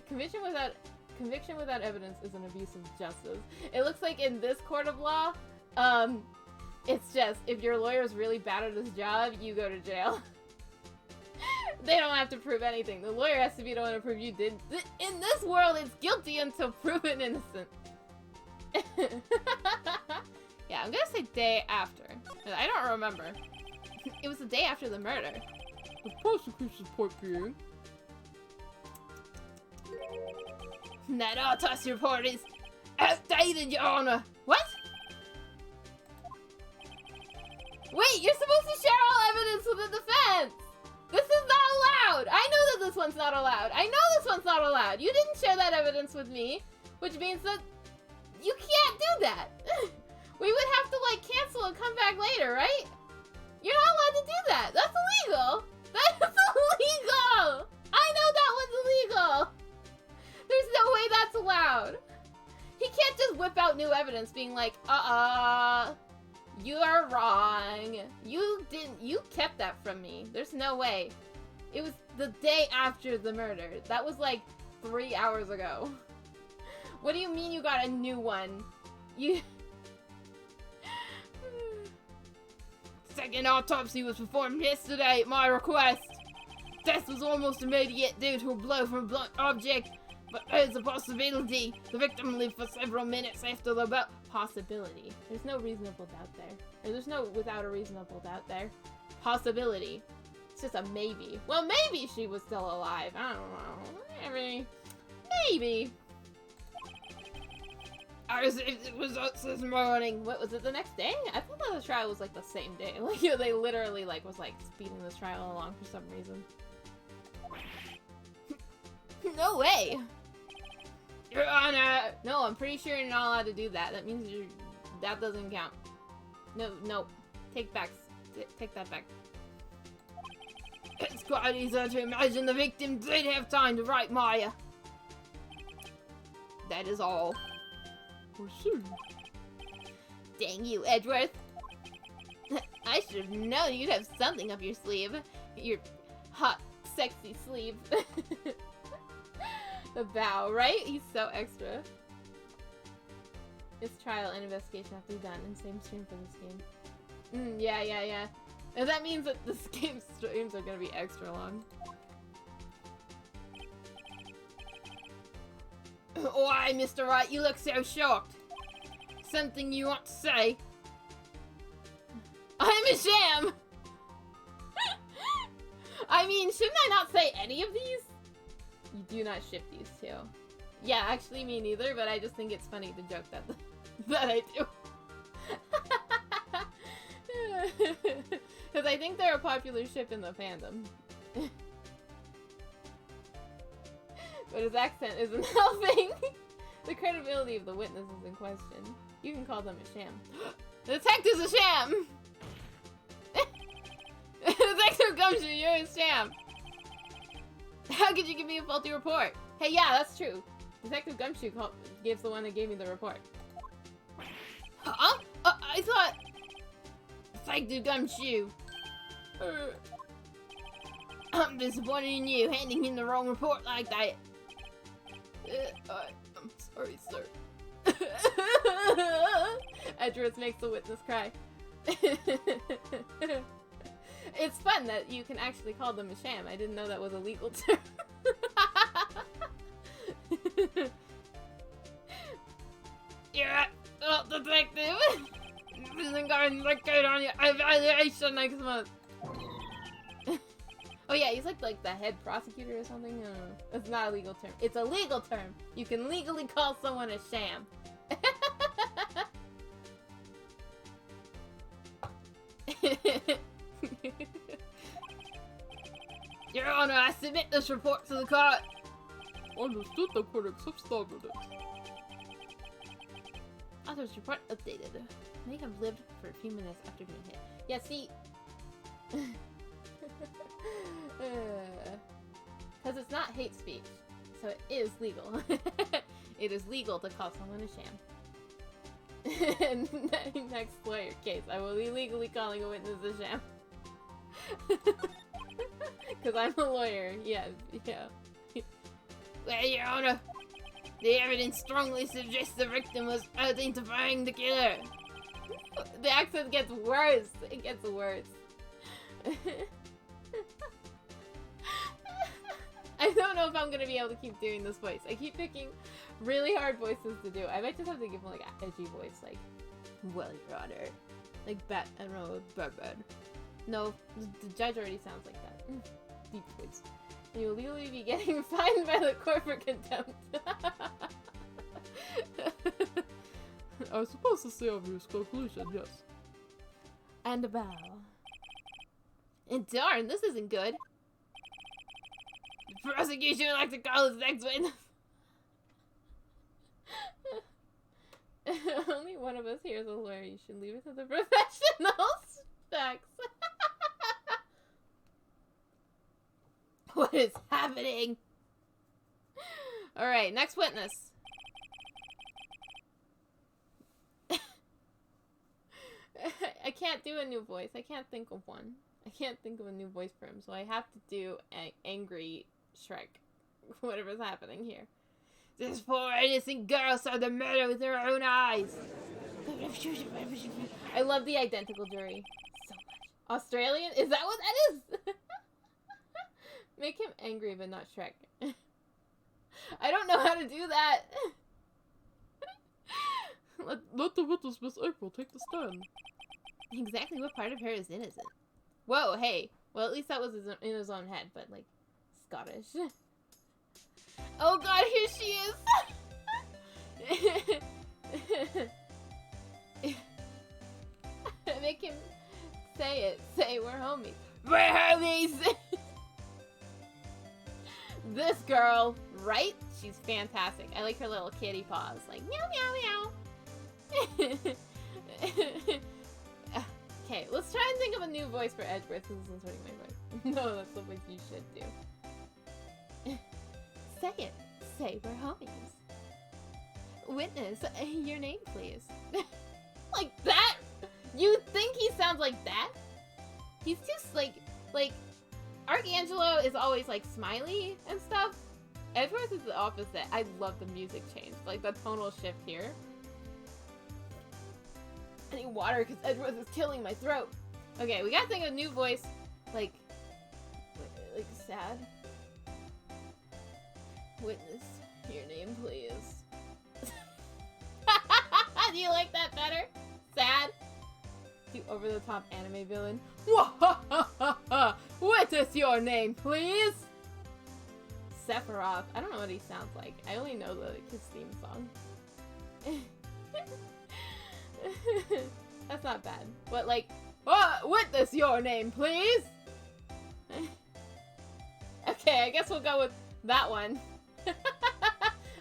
Conviction without evidence is an abuse of justice. It looks like in this court of law, it's just if your lawyer is really bad at his job, you go to jail. They don't have to prove anything. The lawyer has to be the one to prove you did. In this world, it's guilty until proven innocent. Yeah, I'm gonna say day after. I don't remember. It was the day after the murder. The prosecution's point being... That autopsy report is outdated, Your Honor. What? Wait, you're supposed to share all evidence with the defense! This is not allowed! I know that this one's not allowed! I know this one's not allowed! You didn't share that evidence with me, which means that you can't do that! We would have to, like, cancel and come back later, right? You're not allowed to do that! That's illegal! That is illegal! I know that one's illegal! There's no way that's allowed! He can't just whip out new evidence being like, you are wrong. You kept that from me. There's no way. It was the day after the murder. That was like 3 hours ago. What do you mean you got a new one? You... Second autopsy was performed yesterday at my request. Death was almost immediate due to a blow from a blunt object, but there's a possibility the victim lived for several minutes after the blow. Possibility. There's no reasonable doubt there. Or there's no without a reasonable doubt there. Possibility. It's just a maybe. Well, maybe she was still alive. I don't know. Maybe. I received the results this morning. What, was it the next day? I thought that the trial was like the same day. Like, they literally like was like speeding this trial along for some reason. No way! Your Honor! No, I'm pretty sure you're not allowed to do that. That means that doesn't count. No. Take that back. It's quite easy to imagine the victim did have time to write Maya. That is all. Dang you, Edgeworth. I should have known you'd have something up your sleeve. Your hot, sexy sleeve. The bow, right? He's so extra. This trial and investigation have to be done in the same stream for this game. Yeah. And that means that this game's streams are gonna be extra long. Why, Mr. Wright, you look so shocked. Something you want to say? I'm a sham! I mean, shouldn't I not say any of these? You do not ship these two. Yeah, actually me neither, but I just think it's funny to joke that that I do. Because I think they're a popular ship in the fandom. But his accent isn't helping. The credibility of the witness is in question. You can call them a sham. The detective's a sham! Detective Gumshoe, you're a sham! How could you give me a faulty report? Hey, yeah, that's true. Detective Gumshoe gives the one that gave me the report. Huh? I thought... Detective Gumshoe. I'm disappointed in you, handing him the wrong report like that. I'm sorry, sir. Edgeworth makes the witness cry. It's fun that you can actually call them a sham. I didn't know that was a legal term. You're not detective. Isn't going to look good on your evaluation next month. Oh yeah, he's like the head prosecutor or something. It's not a legal term. It's a legal term. You can legally call someone a sham. Your Honor, I submit this report to the court. Understood, the critics have started it. Author's report updated. May have lived for a few minutes after being hit. Yeah, see... Because it's not hate speech, so it is legal. It is legal to call someone a sham. Next lawyer case, I will be legally calling a witness a sham. Because I'm a lawyer, yeah. Well, Your Honor, the evidence strongly suggests the victim was identifying the killer. The accent gets worse. It gets worse. I don't know if I'm gonna be able to keep doing this voice. I keep picking really hard voices to do. I might just have to give him like an edgy voice, like, well, Your Honor. Like I don't know, Batman. No, the judge already sounds like that. Deep voice. And you'll legally be getting fined by the court for contempt. I was supposed to say obvious conclusion, yes. And a bow. And darn, this isn't good. The prosecution would like to call his next witness. Only one of us here is a lawyer. You should leave it to the professionals. Facts. What is happening? Alright, next witness. I can't do a new voice. I can't think of one. I can't think of a new voice for him, so I have to do an angry Shrek. Whatever's happening here. This poor innocent girl saw the murder with her own eyes. I love the identical jury so much. Australian? Is that what that is? Make him angry, but not Shrek. I don't know how to do that. Let the witness, Miss April, take the stand. Exactly what part of her is innocent? Whoa, hey. Well, at least that was in his own head, but, like, Scottish. Oh god, here she is! Make him say it. Say we're homies. We're homies! This girl, Wright, she's fantastic. I like her little kitty paws. Like, meow, meow, meow. Okay, let's try and think of a new voice for Edgeworth, because this is hurting my voice. No, that's the voice you should do. Say it. Say we're homies. Witness, your name, please. Like that? You think he sounds like that? He's just like Archangelo is always like smiley and stuff. Edgeworth is the opposite. I love the music change, like the tonal shift here. I need water because Edgeworth is killing my throat. Okay, we gotta think of a new voice, like sad. Witness, your name, please. Do you like that better? Sad? The over-the-top anime villain. Witness, your name, please. Sephiroth. I don't know what he sounds like. I only know his theme song. That's not bad. But like, witness, your name, please. Okay, I guess we'll go with that one.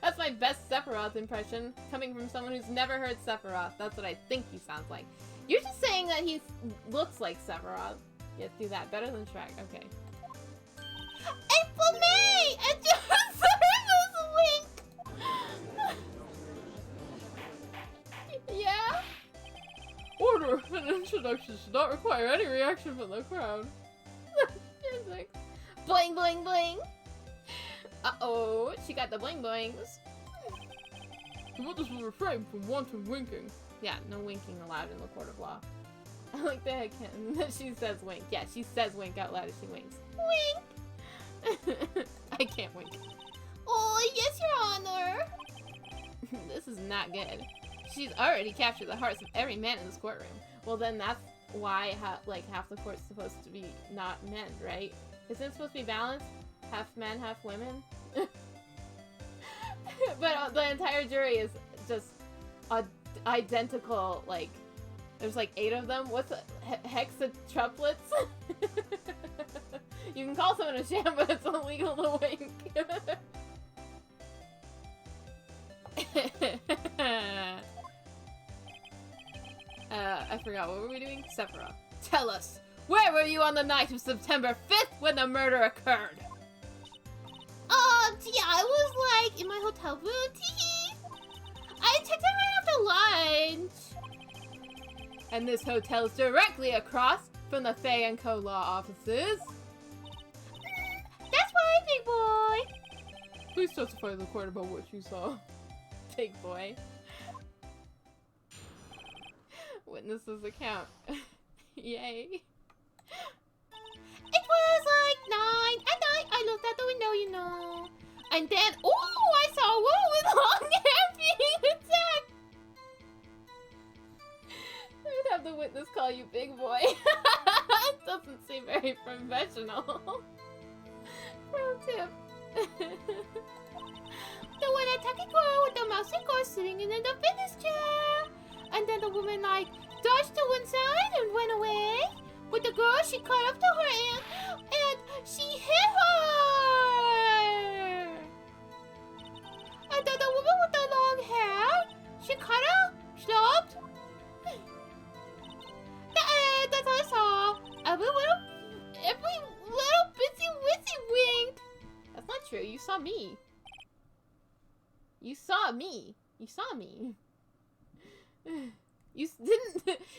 That's my best Sephiroth impression, coming from someone who's never heard Sephiroth. That's what I think he sounds like. You're just saying that he looks like Sephiroth. Yeah, do that. Better than Shrek. Okay. April May! And just wink! Yeah? Order! An introduction should not require any reaction from the crowd. Like, bling bling bling! Uh-oh, she got the bling blings. The witness will refrain from wanton winking. Yeah, no winking allowed in the court of law. I like that she says wink. Yeah, she says wink out loud as she winks. Wink! I can't wink. Oh, yes, Your Honor! This is not good. She's already captured the hearts of every man in this courtroom. Well, then that's why half the court's supposed to be not men, right? Isn't it supposed to be balanced? Half men, half women? But the entire jury is just identical, like, there's like 8 of them. What's hexatruplets? You can call someone a sham, but it's illegal to wink. I forgot. What were we doing? Sephiroth. Tell us, where were you on the night of September 5th when the murder occurred? Yeah, I was, like, in my hotel room. Tee. I checked it right after lunch. And this hotel's directly across from the Faye & Co. law offices. That's right, big boy. Please testify to the court about what you saw. Big boy. Witness's account. Yay. It was like 9 at night. I looked out the window, you know. And then, oh, I saw a woman with long hair being attacked. I'd have the witness call you big boy. It doesn't seem very professional. Pro tip. The one attacking girl with the mousy girl sitting in the fitness chair. And then the woman, like, dodged to one side and went away. With the girl, she caught up to her and she hit her! And then the woman with the long hair, she kind of stopped. That's all I saw. Every little bitsy witsy winked. That's not true. You saw me. You saw me. You saw me. You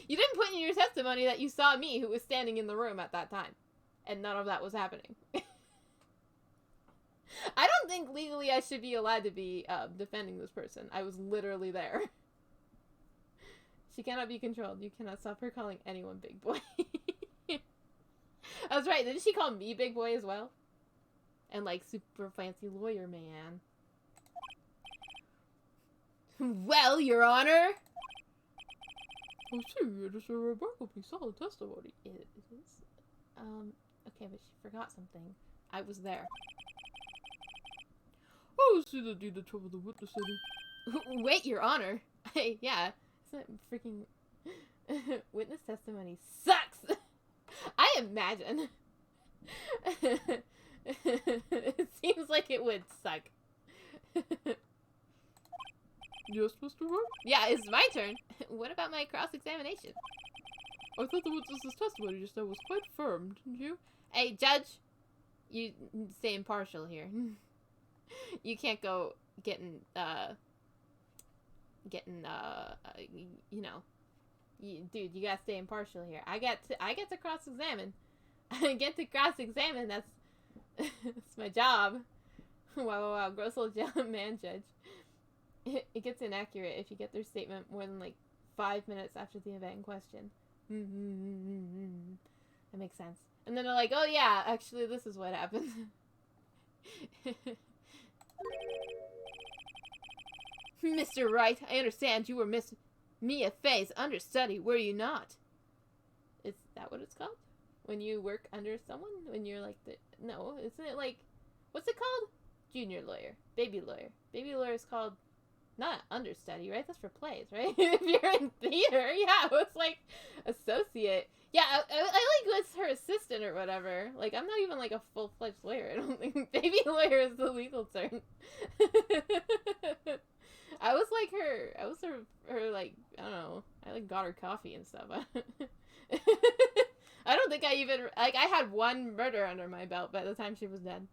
didn't put in your testimony that you saw me, who was standing in the room at that time, and none of that was happening. I don't think legally I should be allowed to be defending this person. I was literally there. She cannot be controlled. You cannot stop her calling anyone big boy. I was right. Didn't she call me big boy as well? And like super fancy lawyer man. Well, Your Honor. Oh, see, it is a remarkably solid testimony. It is. Okay, but she forgot something. I was there. Oh, see the deed to trouble the witness city. Wait, Your Honor. Yeah, isn't it freaking witness testimony sucks? I imagine. It seems like it would suck. Yes, Mr. Wright? Yeah, it's my turn. What about my cross-examination? I thought the witness's testimony just now was quite firm, didn't you? Hey, Judge. You stay impartial here. You can't go getting, you know. Dude, you gotta stay impartial here. I get to cross-examine. I get to cross-examine. That's my job. Wow. Gross little man, Judge. It gets inaccurate if you get their statement more than like 5 minutes after the event in question. That makes sense. And then they're like, oh yeah, actually this is what happened. Mr. Wright, I understand you were Miss Mia Fey's understudy, were you not? Is that what it's called? When you work under someone? When you're like the... No, isn't it like... What's it called? Junior lawyer. Baby lawyer. Baby lawyer is called... Not understudy, right? That's for plays, right? If you're in theater, yeah, it's like associate. Yeah, I like what's her assistant or whatever. Like, I'm not even like a full-fledged lawyer. I don't think baby lawyer is the legal term. I was her like, I don't know. I like got her coffee and stuff. I don't think I even, like, I had one murder under my belt by the time she was dead.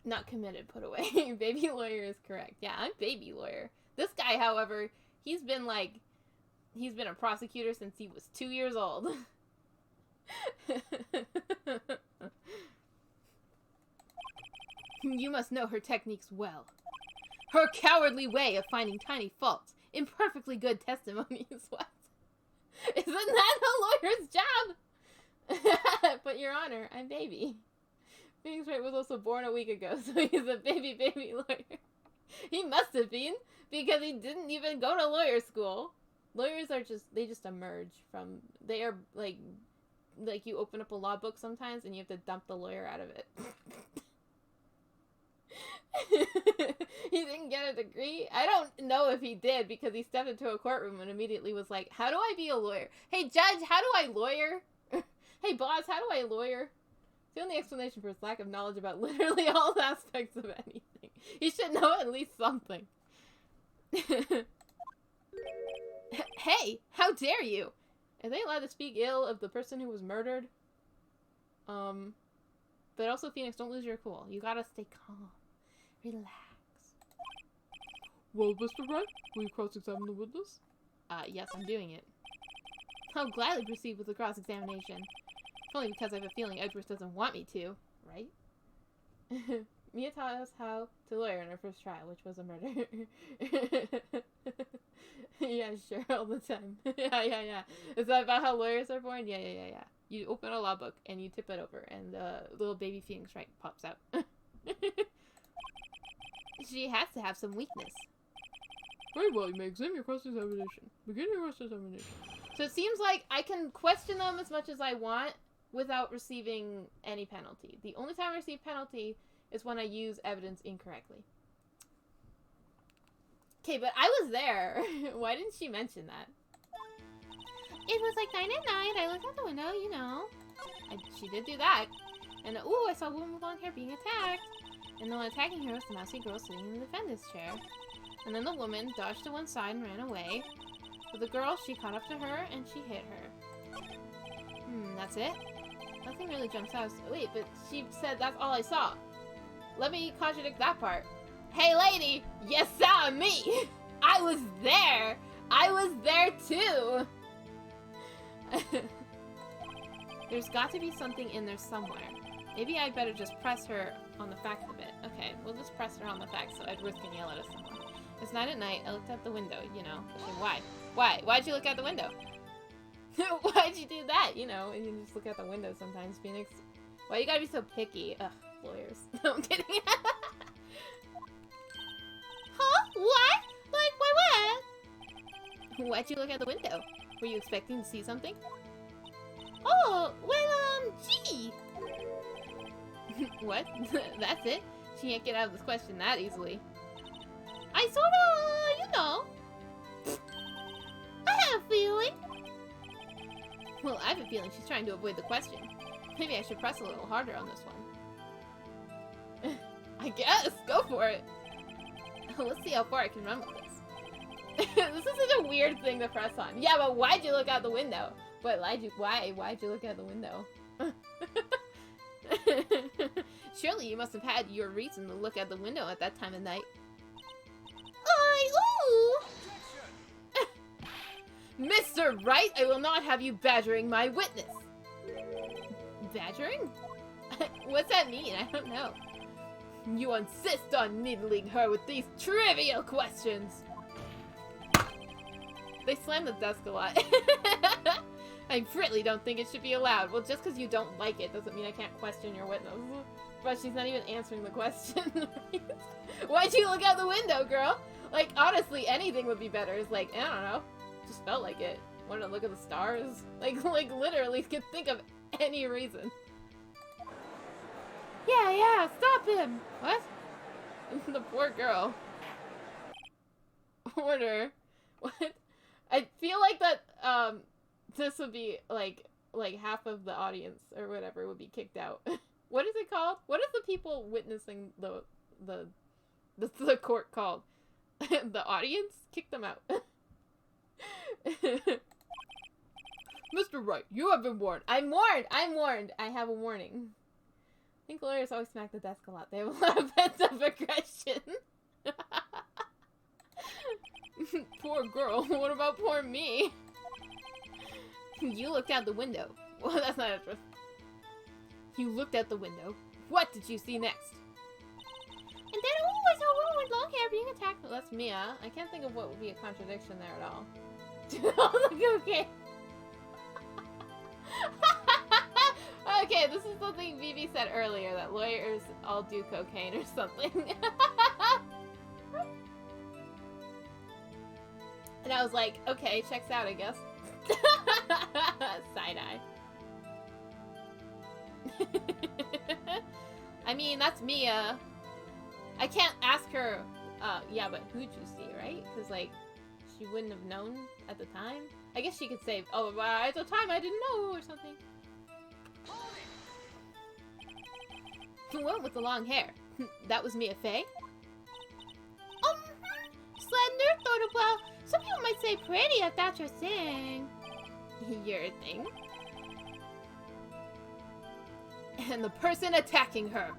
Not committed, put away. Baby lawyer is correct. Yeah, I'm baby lawyer. This guy, however, he's been a prosecutor since he was 2 years old. You must know her techniques well. Her cowardly way of finding tiny faults in perfectly good testimonies. What? Isn't that a lawyer's job? But Your Honor, I'm baby. Phoenix Wright was also born a week ago, so he's a baby lawyer. He must have been, because he didn't even go to lawyer school. Lawyers are they just emerge from, they are like you open up a law book sometimes and you have to dump the lawyer out of it. He didn't get a degree. I don't know if he did, because he stepped into a courtroom and immediately was like, how do I be a lawyer? Hey, judge, how do I lawyer? Hey, boss, how do I lawyer? The only explanation for his lack of knowledge about literally all aspects of anything. You should know at least something. Hey, how dare you? Are they allowed to speak ill of the person who was murdered? But also, Phoenix, don't lose your cool. You gotta stay calm. Relax. Well, Mr. Wright, will you cross-examine the witness? Yes, I'm doing it. I'll gladly proceed with the cross-examination. If only because I have a feeling Edgeworth doesn't want me to, right? Mia taught us how to lawyer in her first trial, which was a murder. Yeah, sure, all the time. Yeah. Is that about how lawyers are born? Yeah. You open a law book and you tip it over, and little baby Phoenix Wright pops out. She has to have some weakness. Very well, you may examine your cross-examination. Begin your cross-examination. So it seems like I can question them as much as I want without receiving any penalty. The only time I receive penalty is when I use evidence incorrectly. Okay, but I was there. Why didn't she mention that? It was like 9 at night. I looked out the window, you know. And she did do that. And ooh, I saw a woman with long hair being attacked. And the one attacking her was the mousy girl sitting in the defendant's chair. And then the woman dodged to one side and ran away. But the girl, she caught up to her and she hit her. That's it? Nothing really jumps out. Wait, but she said that's all I saw. Let me contradict that part. Hey lady, you saw me! I was there! I was there too! There's got to be something in there somewhere. Maybe I'd better just press her on the facts a bit. Okay, we'll just press her on the facts so Edgeworth can yell at us some more. It's 9 at night. I looked out the window, you know. Okay, why? Why? Why'd you look out the window? Why'd you do that? You know, and you just look out the window sometimes, Phoenix. Why you gotta be so picky? Ugh, lawyers. No, I'm kidding. Huh? What? Like, what? Why'd you look out the window? Were you expecting to see something? Oh, well, gee. What? That's it? She can't get out of this question that easily. I sorta, you know. I have a feeling. Well, I have a feeling she's trying to avoid the question. Maybe I should press a little harder on this one. I guess. Go for it. Let's see how far I can run with this. This is such a weird thing to press on. Yeah, but why'd you look out the window? But why'd you look out the window? Surely you must have had your reason to look out the window at that time of night. Ooh! Mr. Wright, I will not have you badgering my witness. Badgering? What's that mean? I don't know. You insist on needling her with these trivial questions. They slam the desk a lot. I really don't think it should be allowed. Well, just because you don't like it doesn't mean I can't question your witness. But she's not even answering the question. Why'd you look out the window, girl? Like, honestly, anything would be better. It's like, I don't know. Just felt like it. Wanted to look at the stars. Like literally could think of any reason. Yeah, stop him! What? The poor girl. Order. What? I feel like that, this would be, like half of the audience, or whatever, would be kicked out. What is it called? What is the people witnessing the court called? The audience? Kick them out. Mr. Wright, you have been warned. I'm warned! I have a warning. I think lawyers always smack the desk a lot. They have a lot of pent-up aggression. Poor girl. What about poor me? You looked out the window. Well, that's not a truth. You looked out the window. What did you see next? And then, I saw a woman with long hair being attacked. Well, that's Mia. I can't think of what would be a contradiction there at all. Okay. Okay, this is something Vivi said earlier, that lawyers all do cocaine or something. And I was like, okay, checks out, I guess. Side-eye. I mean, that's Mia. I can't ask her, yeah, but who'd you see, right? Because, like, she wouldn't have known at the time. I guess she could say, oh, at the time I didn't know, or something. The one with the long hair. That was Mia Fey? say pretty if that's your thing. Your thing? And the person attacking her.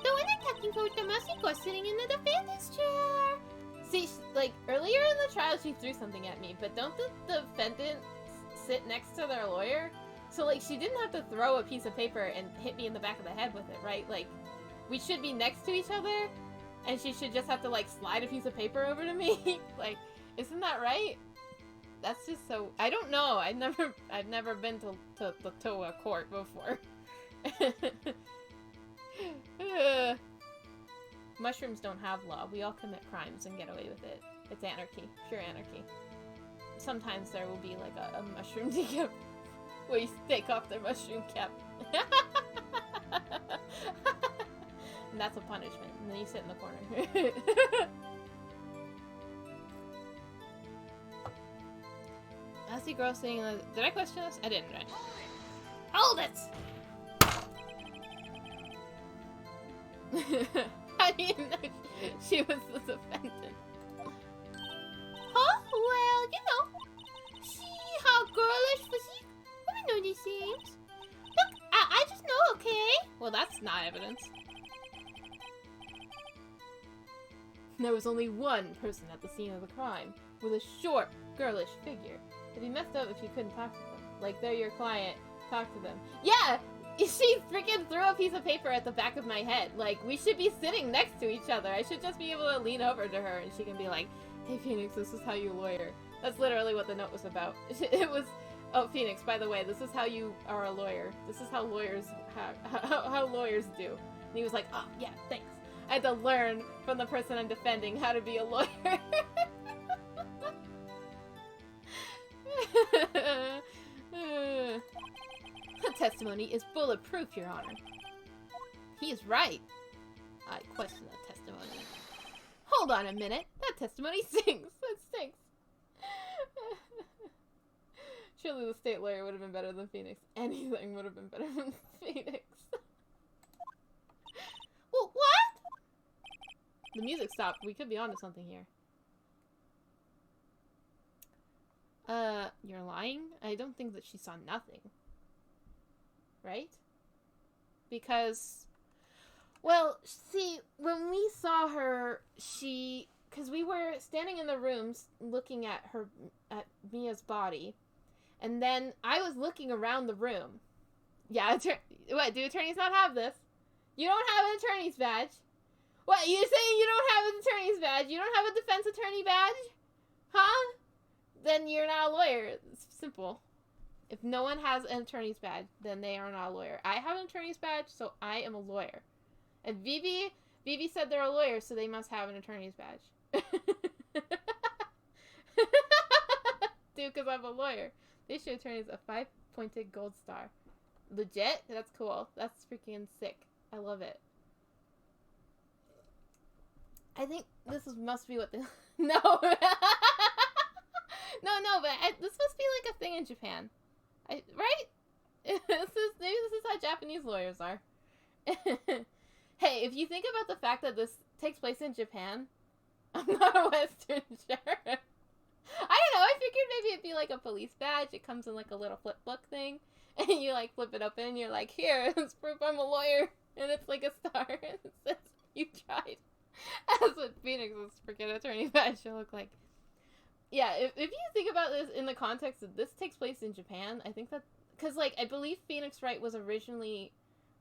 The one attacking her with the mousy girl sitting in the defendant's chair. See, like, earlier in the trial she threw something at me, but don't the defendant sit next to their lawyer? So, like, she didn't have to throw a piece of paper and hit me in the back of the head with it, right? Like, we should be next to each other, and she should just have to, like, slide a piece of paper over to me. Like, isn't that right? That's just so... I don't know. I've never been to a court before. Mushrooms don't have law. We all commit crimes and get away with it. It's anarchy. Pure anarchy. Sometimes there will be, like, a mushroom decap where you take off their mushroom cap. And that's a punishment. And then you sit in the corner. I see girls saying, did I question this? I didn't, right? Hold it! How do you know she was the defendant? Huh? Well, you know. See how girlish physique? I know these things. Look, I just know, okay? Well, that's not evidence. There was only one person at the scene of the crime, with a short, girlish figure. It'd be messed up if you couldn't talk to them. Like, they're your client, talk to them. Yeah! She freaking threw a piece of paper at the back of my head. Like, we should be sitting next to each other. I should just be able to lean over to her and she can be like, hey, Phoenix, this is how you lawyer. That's literally what the note was about. It was, oh, Phoenix, by the way, this is how you are a lawyer. This is how lawyers, how lawyers do. And he was like, oh, yeah, thanks. I had to learn from the person I'm defending how to be a lawyer. The testimony is bulletproof, Your Honor. He is right. I question that testimony. Hold on a minute. That testimony stinks. It stinks. Surely the state lawyer would have been better than Phoenix. Anything would have been better than Phoenix. Well, what? The music stopped. We could be onto something here. You're lying? I don't think that she saw nothing. Right? Because, well, see, when we saw her, because we were standing in the rooms looking at Mia's body, and then I was looking around the room. Yeah, what, do attorneys not have this? You don't have an attorney's badge? What, you saying you don't have an attorney's badge? You don't have a defense attorney badge? Huh? Then you're not a lawyer. It's simple. If no one has an attorney's badge, then they are not a lawyer. I have an attorney's badge, so I am a lawyer. And Vivi said they're a lawyer, so they must have an attorney's badge. Dude, because I'm a lawyer. They issue attorneys a 5-pointed gold star. Legit? That's cool. That's freaking sick. I love it. I think this must be what the... No! No, but this must be like a thing in Japan. Right? Maybe this is how Japanese lawyers are. Hey, if you think about the fact that this takes place in Japan, I'm not a Western sheriff. I don't know, I figured maybe it'd be like a police badge. It comes in like a little flip book thing, and you like flip it open, and you're like, here, it's proof I'm a lawyer, and it's like a star, and it says, you tried. That's what Phoenix's freaking attorney badge should look like. Yeah, if you think about this in the context that this takes place in Japan, I think that... Because, like, I believe Phoenix Wright was originally...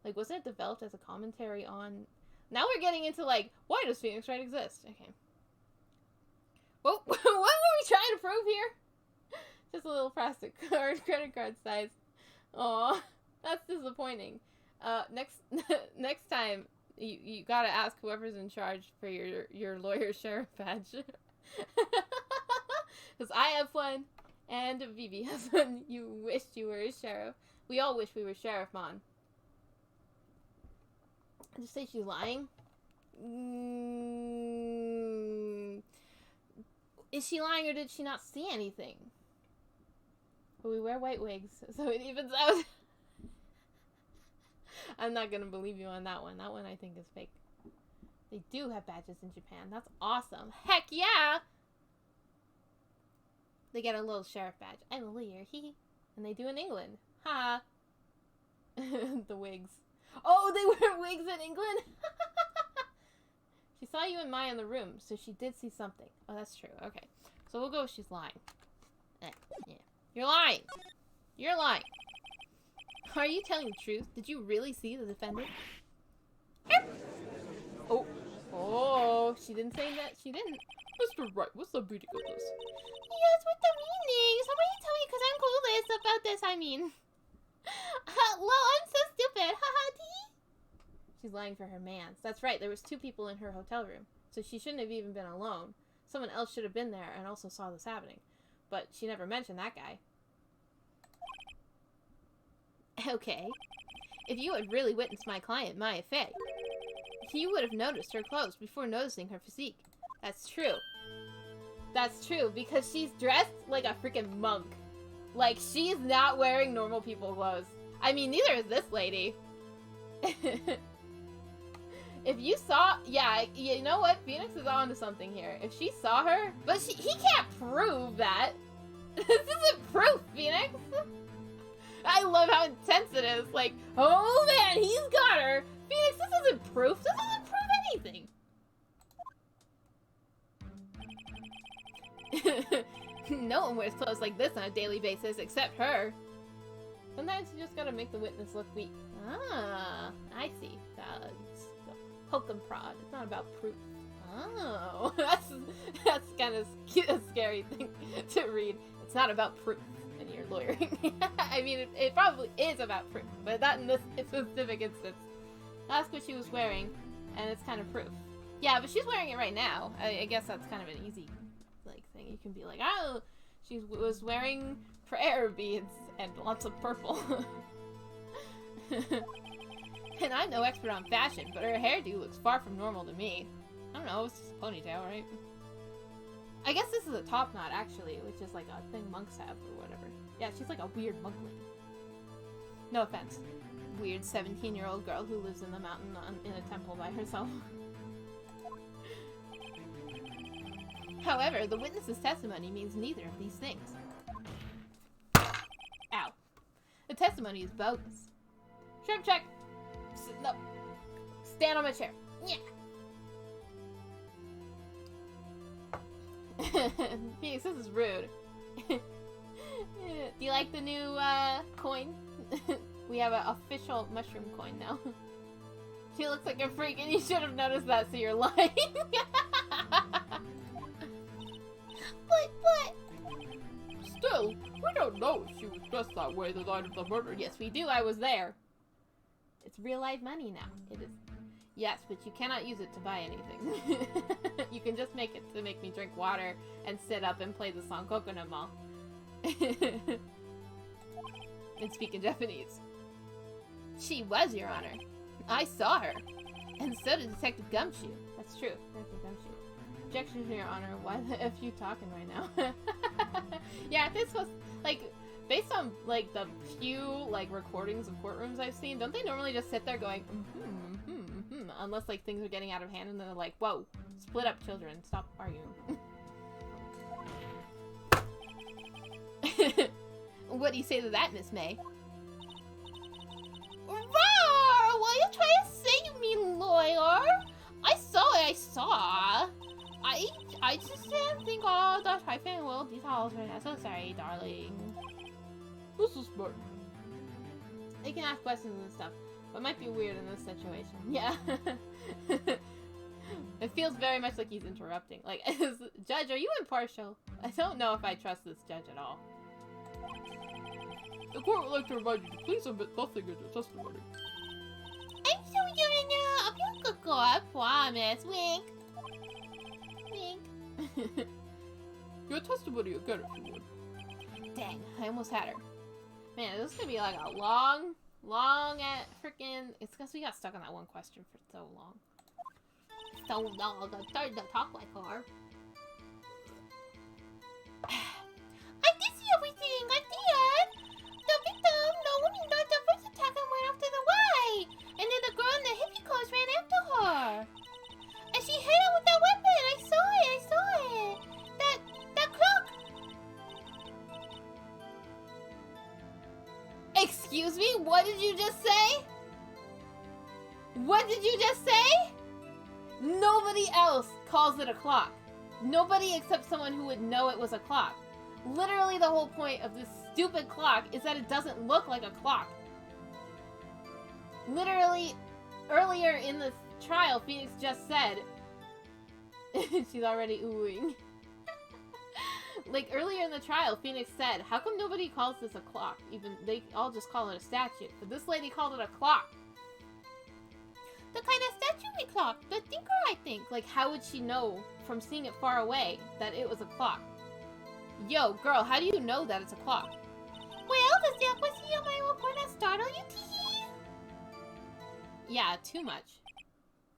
Like, wasn't it developed as a commentary on... Now we're getting into, like, why does Phoenix Wright exist? Okay. Well, what were we trying to prove here? Just a little plastic card, credit card size. Aw, that's disappointing. Next time, you gotta ask whoever's in charge for your lawyer sheriff badge. Because I have one, and Vivi has one. You wished you were a sheriff. We all wish we were Sheriff Mon. Just say she's lying? Is she lying or did she not see anything? But we wear white wigs, so it evens out. I'm not gonna believe you on that one. That one I think is fake. They do have badges in Japan. That's awesome. Heck yeah! They get a little sheriff badge. I'm a lawyer, hee. And they do in England. Ha! The wigs. Oh, they wear wigs in England? She saw you and Maya in the room, so she did see something. Oh, that's true. Okay. So we'll go with she's lying. Yeah. You're lying! You're lying! Are you telling the truth? Did you really see the defendant? Oh. Oh, she didn't say that. She didn't. Mr. Wright, what's the meaning of this? Yes, what the meaning? Somebody tell me, because I'm clueless about this, I mean. Lol, I'm so stupid. Haha, tee. She's lying for her mans. That's right, there was 2 people in her hotel room. So she shouldn't have even been alone. Someone else should have been there and also saw this happening. But she never mentioned that guy. Okay. If you had really witnessed my client, Maya Fey, you would have noticed her clothes before noticing her physique. That's true. That's true, because she's dressed like a freaking monk. Like, she's not wearing normal people clothes. I mean, neither is this lady. If you saw... Yeah, you know what? Phoenix is on to something here. If she saw her... But he can't prove that. This isn't proof, Phoenix. I love how intense it is. Like, oh man, he's got her. Phoenix, this isn't proof. This doesn't prove anything. No one wears clothes like this on a daily basis except her. Sometimes you just gotta make the witness look weak. Ah, I see. It's the poke and prod. It's not about proof. Oh, that's kind of a scary thing to read. It's not about proof when you're lawyering. I mean, it probably is about proof, but not in this specific instance. That's what she was wearing, and it's kind of proof. Yeah, but she's wearing it right now. I guess that's kind of an easy thing. You can be like, oh, she was wearing prayer beads and lots of purple. And I'm no expert on fashion, but her hairdo looks far from normal to me. I don't know, it's just a ponytail, right? I guess this is a top knot, actually, which is like a thing monks have or whatever. Yeah, she's like a weird monkling. No offense. Weird 17-year-old girl who lives in the mountain in a temple by herself. However, the witness's testimony means neither of these things. Ow. The testimony is bogus. Shrimp check! No. Stand on my chair. Yeah. Phoenix, this is rude. Do you like the new coin? We have an official mushroom coin now. She looks like a freak and you should have noticed that, so you're lying. But... Still, we don't know if she was dressed that way the night of the murder. Yes, we do. I was there. It's real life money now. It is. Yes, but you cannot use it to buy anything. You can just make it to make me drink water and sit up and play the song Coconut Mall. And speak in Japanese. She was, Your Honor. I saw her. And so did Detective Gumshoe. That's true. Detective Gumshoe. Objection, Your Honor. Why the F you talking right now? Yeah, this was, like, based on, like, the few, like, recordings of courtrooms I've seen, don't they normally just sit there going, unless, like, things are getting out of hand and they're like, whoa, split up, children, stop arguing. What do you say to that, Miss May? Roar! What are you trying to say, you mean lawyer? I saw it, I saw. I just didn't think all the trifling little details were necessary, darling. This is smart. They can ask questions and stuff, but it might be weird in this situation. Yeah. It feels very much like he's interrupting. Like, Judge, are you impartial? I don't know if I trust this judge at all. The court would like to remind you to please omit nothing in your testimony. I'm so gonna appeal to God, promise. Wink. Wink. Your testimony again if you would. Dang, I almost had her. Man, this is gonna be like a long freaking. It's because we got stuck on that one question for so long. So long, I'm starting to talk like her. I did see everything, I did! The victim, the woman got the first attack and went off to the right! And then the girl in the hippie clothes ran after her! And she hit her with that weapon! I saw it! That clock! Excuse me? What did you just say? What did you just say? Nobody else calls it a clock. Nobody except someone who would know it was a clock. Literally the whole point of this stupid clock is that it doesn't look like a clock. Literally, earlier in the trial, Phoenix just said... She's already oohing. Like, earlier in the trial, Phoenix said, how come nobody calls this a clock? Even, they all just call it a statue. But this lady called it a clock. The kind of statue-y clock. The thinker, I think. Like, how would she know from seeing it far away that it was a clock? Yo, girl, how do you know that it's a clock? Well, does the accuracy of my report not startle you, tee? Yeah, too much.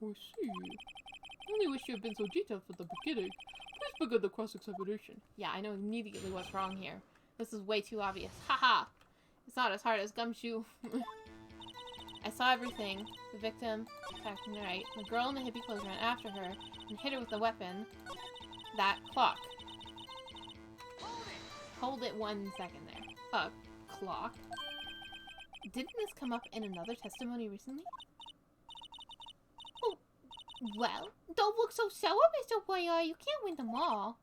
I see. I only wish you had been so detailed from the beginning. Please begin the cross-examination. Yeah, I know immediately what's wrong here. This is way too obvious. Haha! It's not as hard as Gumshoe. I saw everything. The victim attacking the right. The girl in the hippie clothes ran after her and hit her with a weapon. That clock. Hold it 1 second there. Clock? Didn't this come up in another testimony recently? Oh, well, don't look so sour, Mr. Boyer. You can't win them all.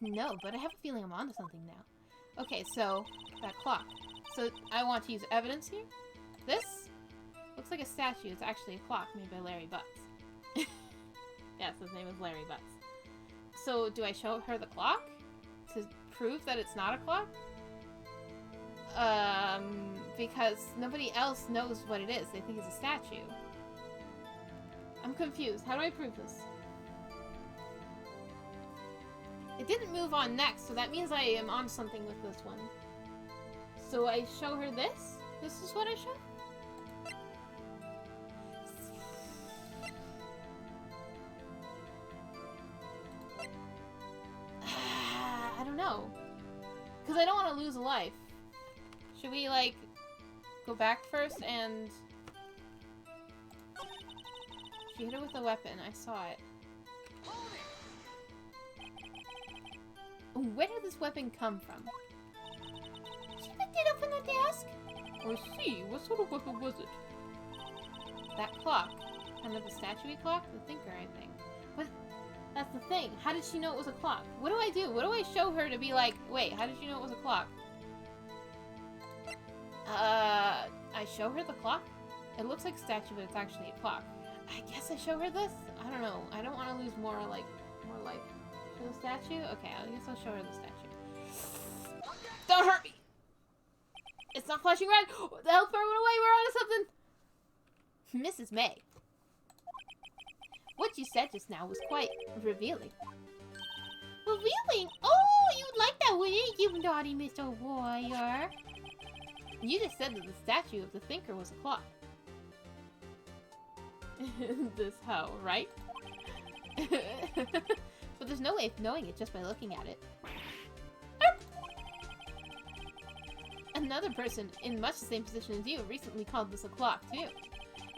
No, but I have a feeling I'm onto something now. Okay, so, that clock. So, I want to use evidence here. This looks like a statue. It's actually a clock made by Larry Butts. Yes, his name is Larry Butts. So, do I show her the clock? To prove that it's not a clock? Because nobody else knows what it is. They think it's a statue. I'm confused. How do I prove this? It didn't move on next, so that means I am on something with this one. So I show her this? This is what I show? I don't know. Because I don't want to lose a life. Should we, like, go back first and... She hit her with a weapon. I saw it. Where did this weapon come from? She picked it up from the desk. I see. What sort of weapon was it? That clock. Kind of a statue-y clock? The thinker, I think. But that's the thing. How did she know it was a clock? What do I do? What do I show her to be like, wait, how did you know it was a clock? I show her the clock? It looks like a statue, but it's actually a clock. I guess I show her this? I don't know. I don't want to lose more life. Show the statue? Okay, I guess I'll show her the statue. Don't hurt me! It's not flashing red! The health bar went away! We're onto something! Mrs. May. What you said just now was quite revealing. Revealing? Oh, you'd like that, wouldn't you, you naughty Mr. Warrior? You just said that the statue of the thinker was a clock. This hoe, right? But there's no way of knowing it just by looking at it. Another person in much the same position as you recently called this a clock, too.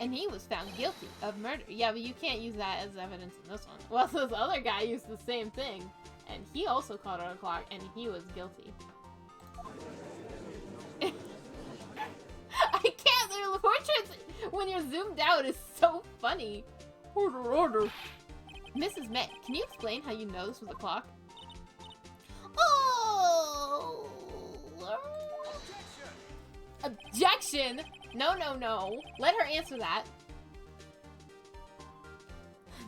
And he was found guilty of murder. Yeah, but you can't use that as evidence in this one. Well, this other guy used the same thing. And he also called it a clock, and he was guilty. I can't! Their portraits, when you're zoomed out, is so funny. Order, order. Mrs. May, can you explain how you know this was a clock? Oh! Objection! No, no, no. Let her answer that.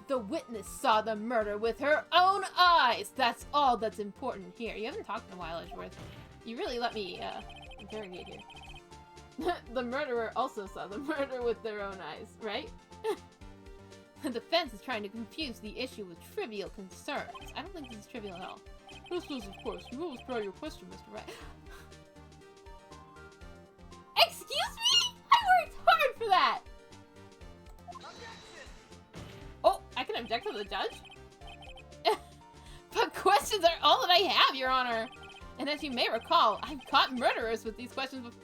The witness saw the murder with her own eyes. That's all that's important here. You haven't talked in a while, Edgeworth. You really let me, interrogate here. The murderer also saw the murder with their own eyes, right? The defense is trying to confuse the issue with trivial concerns. I don't think this is trivial at all. This is, of course. You always try your question, Mr. Wright. Excuse me? I worked hard for that! Oh, I can object to the judge? But questions are all that I have, Your Honor! And as you may recall, I've caught murderers with these questions before.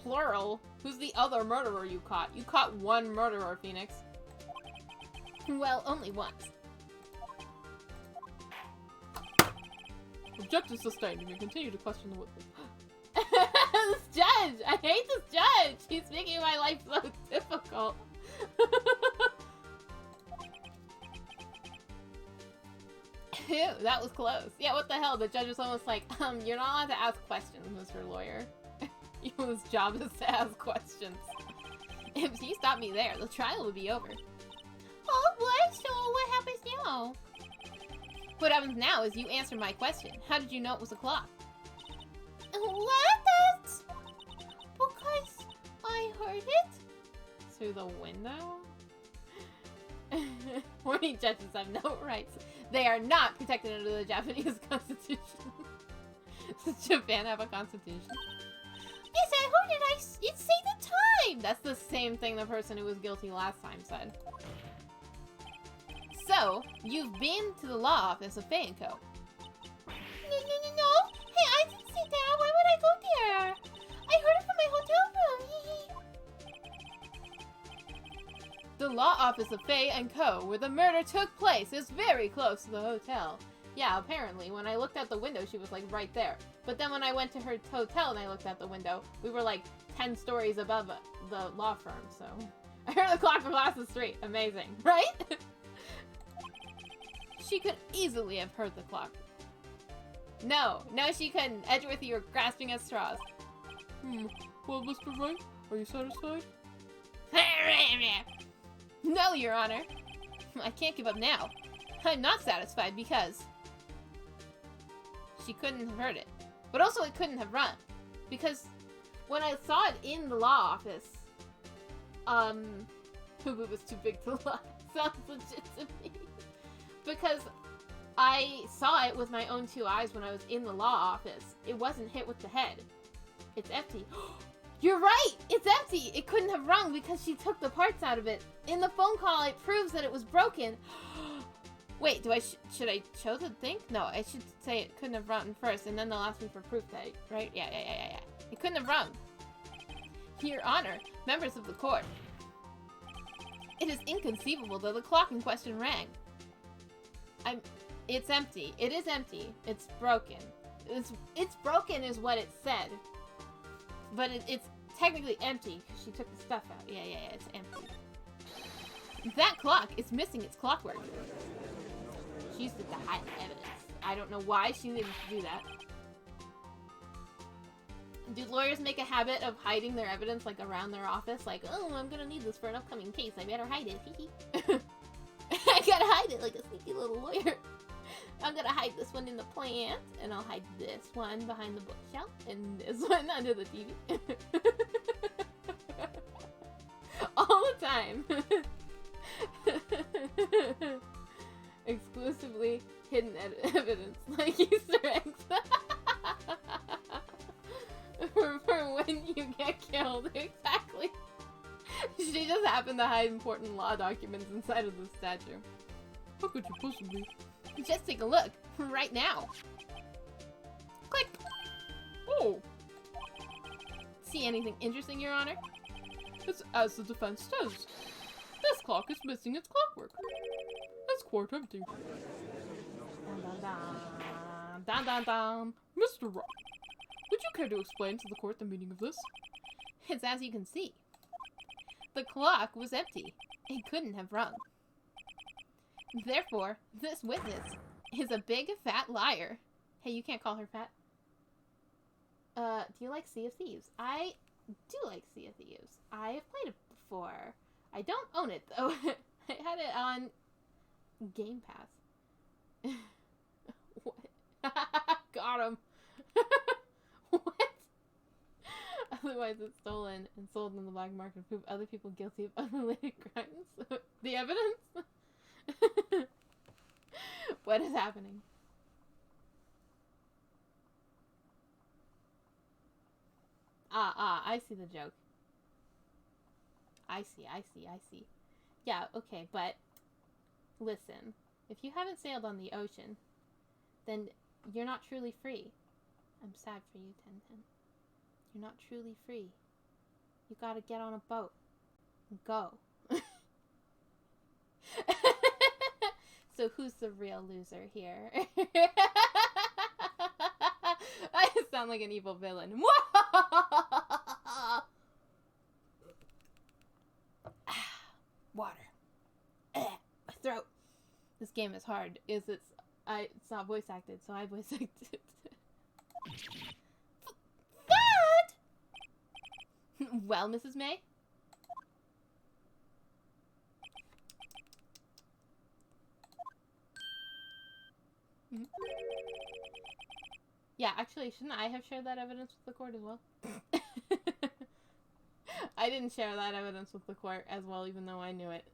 Plural. Who's the other murderer you caught? You caught one murderer, Phoenix. Well, only once. Objection sustained. You may continue to question the witness. This judge! I hate this judge! He's making my life so difficult. Ew, that was close. Yeah, what the hell? The judge was almost like, you're not allowed to ask questions, Mr. Lawyer. His job is to ask questions. If you stop me there, the trial will be over. Oh, what? So what happens now? What happens now is you answer my question. How did you know it was a clock? What? Because I heard it? Through the window? Warning judges have no rights. They are not protected under the Japanese constitution. Does Japan have a constitution? Yes, I heard it. It say the time. That's the same thing the person who was guilty last time said. So, you've been to the law office of Faye & Co. No. Hey, I didn't say that. Why would I go there? I heard it from my hotel room. The law office of Faye & Co., where the murder took place, is very close to the hotel. Yeah, apparently. When I looked out the window, she was, like, right there. But then when I went to her hotel and I looked out the window, we were, like, 10 stories above the law firm, so... I heard the clock across the street. Amazing, right? She could easily have heard the clock. No, she couldn't. Edgeworth, you were grasping at straws. Well, Mr. Wright, are you satisfied? No, Your Honor. I can't give up now. I'm not satisfied because... she couldn't have heard it. But also it couldn't have run. Because when I saw it in the law office, it was too big to lie. Sounds legit to me. Because I saw it with my own 2 eyes when I was in the law office. It wasn't hit with the head. It's empty. You're right! It's empty! It couldn't have rung because she took the parts out of it. In the phone call, it proves that it was broken. Wait, should I show the thing? No, I should say it couldn't have rung first, and then they'll ask me for proof that, right? Yeah. It couldn't have rung. Your Honor, members of the court. It is inconceivable that the clock in question rang. It's empty. It is empty. It's broken. It's broken is what it said. But it's technically empty because she took the stuff out. Yeah, it's empty. That clock is missing its clockwork. She used it to hide the evidence. I don't know why she didn't do that. Do lawyers make a habit of hiding their evidence, like, around their office? Like, oh, I'm gonna need this for an upcoming case. I better hide it. I gotta hide it like a sneaky little lawyer. I'm gonna hide this one in the plant, and I'll hide this one behind the bookshelf, and this one under the TV. All the time. Exclusively hidden evidence, like Easter eggs. for when you get killed, exactly. She just happened to hide important law documents inside of the statue. How could you possibly? Just take a look, right now. Click! Oh! See anything interesting, Your Honor? It's as the defense says. This clock is missing its clockwork. It's quite empty. Dun, dun, dun. Mr. Wright, would you care to explain to the court the meaning of this? It's as you can see. The clock was empty. It couldn't have rung. Therefore, this witness is a big, fat liar. Hey, you can't call her fat. Do you like Sea of Thieves? I do like Sea of Thieves. I have played it before. I don't own it, though. I had it on Game Pass. What? Got him. What? Otherwise, it's stolen and sold on the black market to prove other people guilty of unrelated crimes. The evidence? What is happening? I see the joke. I see. Yeah, okay, but listen. If you haven't sailed on the ocean, then you're not truly free. I'm sad for you, Tintin. You're not truly free. You gotta get on a boat and go. So who's the real loser here? I sound like an evil villain. This game is hard. It's not voice acted, so I voice acted. That! Well, Mrs. May? Mm-hmm. Yeah, actually, shouldn't I have shared that evidence with the court as well? I didn't share that evidence with the court as well, even though I knew it.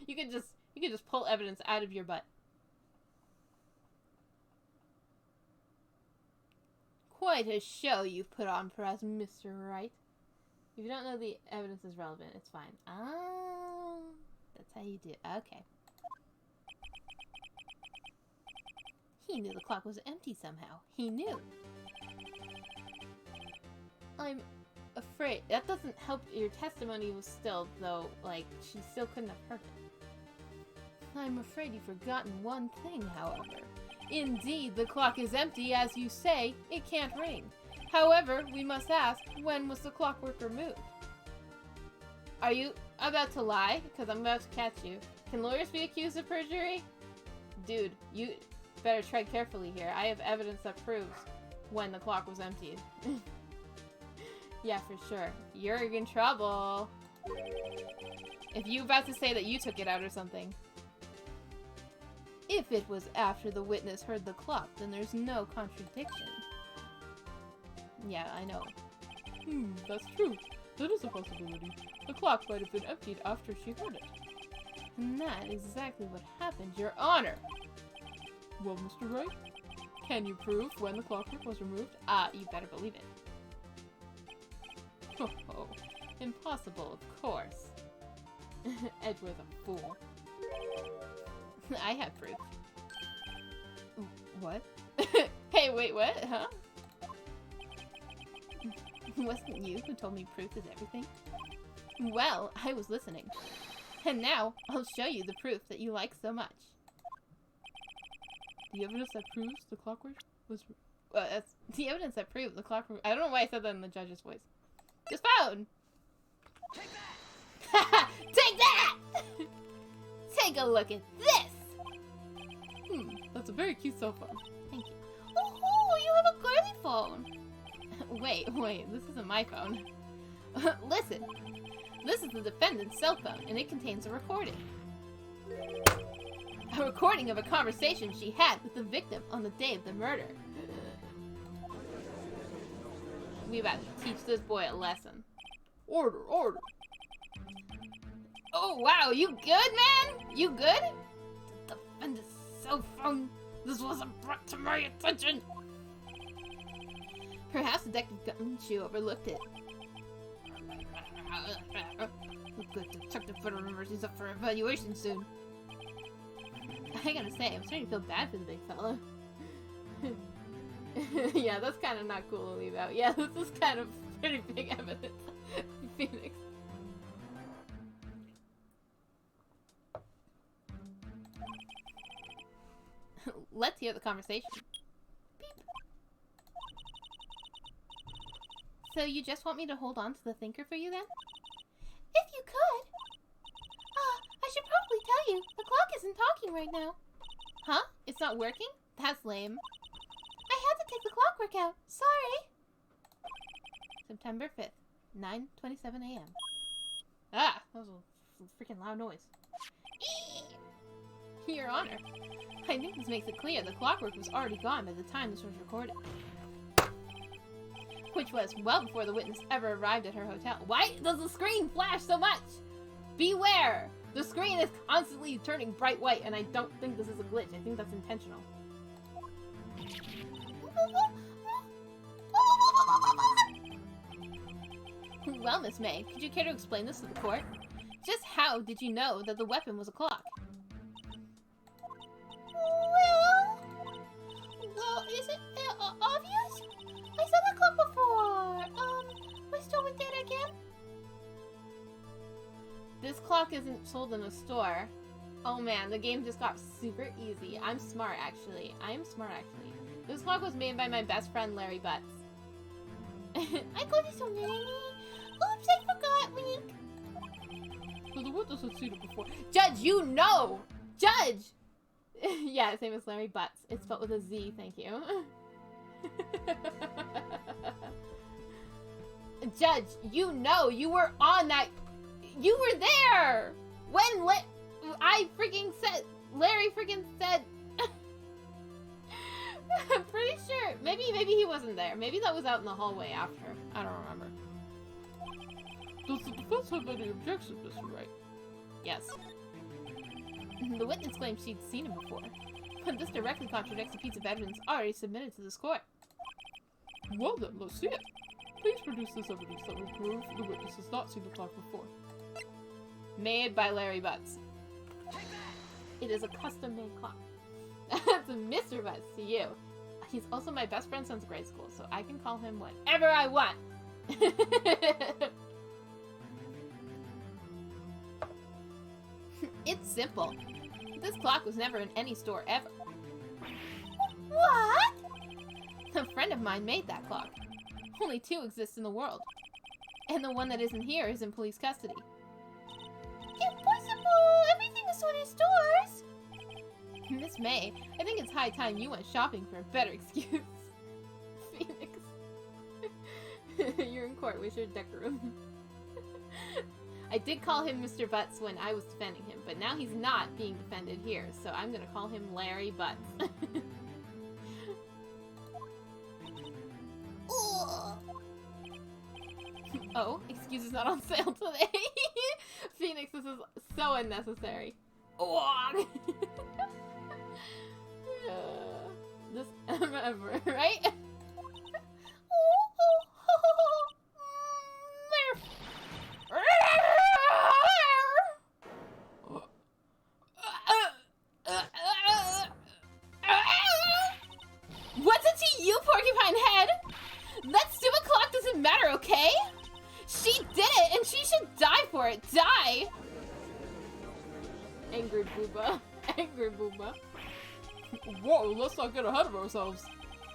You could just pull evidence out of your butt. Quite a show you've put on for us, Mr. Wright. If you don't know the evidence is relevant, it's fine. Oh, that's how you do it. Okay. He knew the clock was empty somehow. He knew. I'm afraid that doesn't help. Your testimony was still, though, like, she still couldn't have heard it. I'm afraid you've forgotten one thing, however. Indeed, the clock is empty, as you say. It can't ring. However, we must ask, when was the clockwork removed? Are you about to lie? Because I'm about to catch you. Can lawyers be accused of perjury? Dude, you better tread carefully here. I have evidence that proves when the clock was emptied. Yeah, for sure. You're in trouble. If you're about to say that you took it out or something. If it was after the witness heard the clock, then there's no contradiction. Yeah, I know. That's true. That is a possibility. The clock might have been emptied after she heard it. And that is exactly what happened, Your Honor. Well, Mr. Wright, can you prove when the clockwork was removed? You better believe it. Oh, Impossible, of course. Edward's a fool. I have proof. What? Hey, wait, what? Huh? Wasn't you who told me proof is everything? Well, I was listening. And now, I'll show you the proof that you like so much. The evidence that proves the clockwork was... That's the evidence that proves the clockwork... I don't know why I said that in the judge's voice. His phone! Take that! Take that! Take a look at this! That's a very cute cell phone. Thank you. Oh, you have a girly phone! Wait, this isn't my phone. Listen, this is the defendant's cell phone, and it contains a recording. A recording of a conversation she had with the victim on the day of the murder. We about to teach this boy a lesson. Order, order! Oh, wow, you good, man? You good? The defendant's cell phone. This wasn't brought to my attention. Perhaps Detective Gumshoe overlooked it. Good Detective better remember he's up for evaluation soon. I gotta say, I'm starting to feel bad for the big fella. Yeah, that's kind of not cool to leave out. Yeah, this is kind of pretty big evidence. Phoenix. Let's hear the conversation. Beep. So you just want me to hold on to the thinker for you then? If you could. I should probably tell you, the clock isn't talking right now. Huh? It's not working? That's lame. I had to take the clockwork out. Sorry. September 5th, 9:27 a.m. Ah, that was a freaking loud noise. Your Honor, I think this makes it clear the clockwork was already gone by the time this was recorded. Which was well before the witness ever arrived at her hotel. Why does the screen flash so much? Beware! The screen is constantly turning bright white, and I don't think this is a glitch. I think that's intentional. Well, Miss May, could you care to explain this to the court? Just how did you know that the weapon was a clock? Well, is it obvious? I saw the clock before. Let's show it that again. This clock isn't sold in a store. Oh man, the game just got super easy. I'm smart, actually. This clock was made by my best friend, Larry Butts. I got it so many. Oops, I forgot, Wink. So the witness had seen it before. Judge, you know! Judge! Yeah, same as Larry Butts. It's spelled with a Z, thank you. Judge, you know, you were on that. You were there! When I freaking said. Larry freaking said. I'm pretty sure. Maybe he wasn't there. Maybe that was out in the hallway after. I don't remember. Does the defense have any objections, Mr. Wright? Yes. The witness claimed she'd seen him before, but this directly contradicts a piece of evidence already submitted to this court. Well then, let's see it. Please produce this evidence that will prove the witness has not seen the clock before. Made by Larry Butts. It is a custom-made clock. That's a Mr. Butts to you. He's also my best friend since grade school, so I can call him whatever I want. It's simple. This clock was never in any store ever. What? A friend of mine made that clock. Only 2 exist in the world. And the one that isn't here is in police custody. Impossible! Everything is sold in stores! Miss May, I think it's high time you went shopping for a better excuse. Phoenix. You're in court. Where's your decorum? I did call him Mr. Butts when I was defending him, but now he's not being defended here, so I'm gonna call him Larry Butts. Oh, excuse is not on sale today. Phoenix, this is so unnecessary. This ever, right? What's it to you, Porcupine Head? That stupid clock doesn't matter, okay? She did it, and she should die for it. Die! Angry Booba. Angry Booba. Whoa, let's not get ahead of ourselves.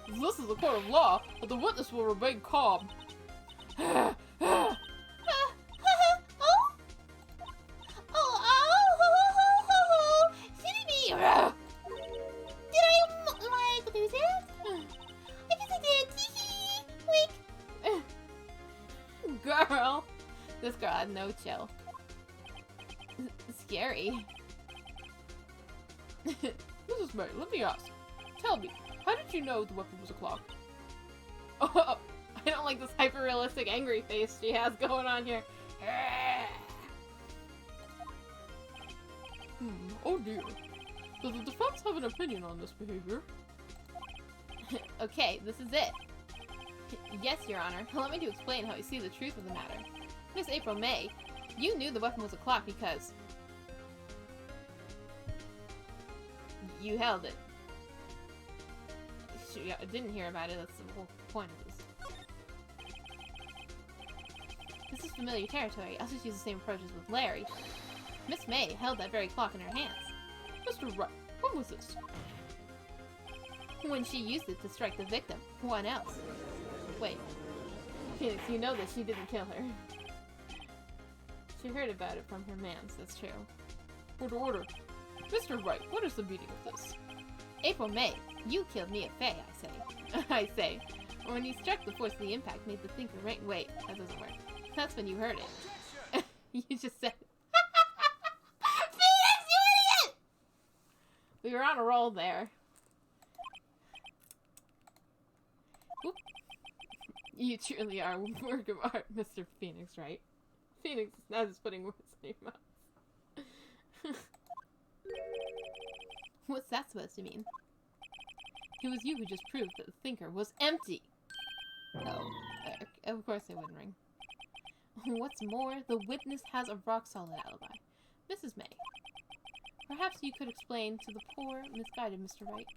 This is a court of law, but the witness will remain calm. Girl, this girl had no chill. Scary. Mrs. May, let me ask. Tell me, how did you know the weapon was a clock? Oh, I don't like this hyper-realistic angry face she has going on here. Oh dear. Does the defense have an opinion on this behavior? Okay, this is it. Yes, Your Honor. Allow me to explain how I see the truth of the matter. Miss April May, you knew the weapon was a clock because you held it. I didn't hear about it, that's the whole point of this. This is familiar territory. I'll just use the same approach as with Larry. Miss May held that very clock in her hands. Mr. Wright, when was this? When she used it to strike the victim. When else? Wait. Phoenix, you know that she didn't kill her. She heard about it from her mans, that's true. Order. Mr. Wright, what is the meaning of this? April May, you killed Mia Fey, I say. I say. When you struck, the force of the impact made the thinker ring. Wait, that doesn't work. That's when you heard it. You just said Phoenix, you idiot! We were on a roll there. Oop. You truly are a work of art, Mr. Phoenix, right? Phoenix is now just putting words in your mouth. What's that supposed to mean? It was you who just proved that the thinker was empty. Oh, of course it wouldn't ring. What's more, the witness has a rock-solid alibi. Mrs. May, perhaps you could explain to the poor, misguided Mr. Wright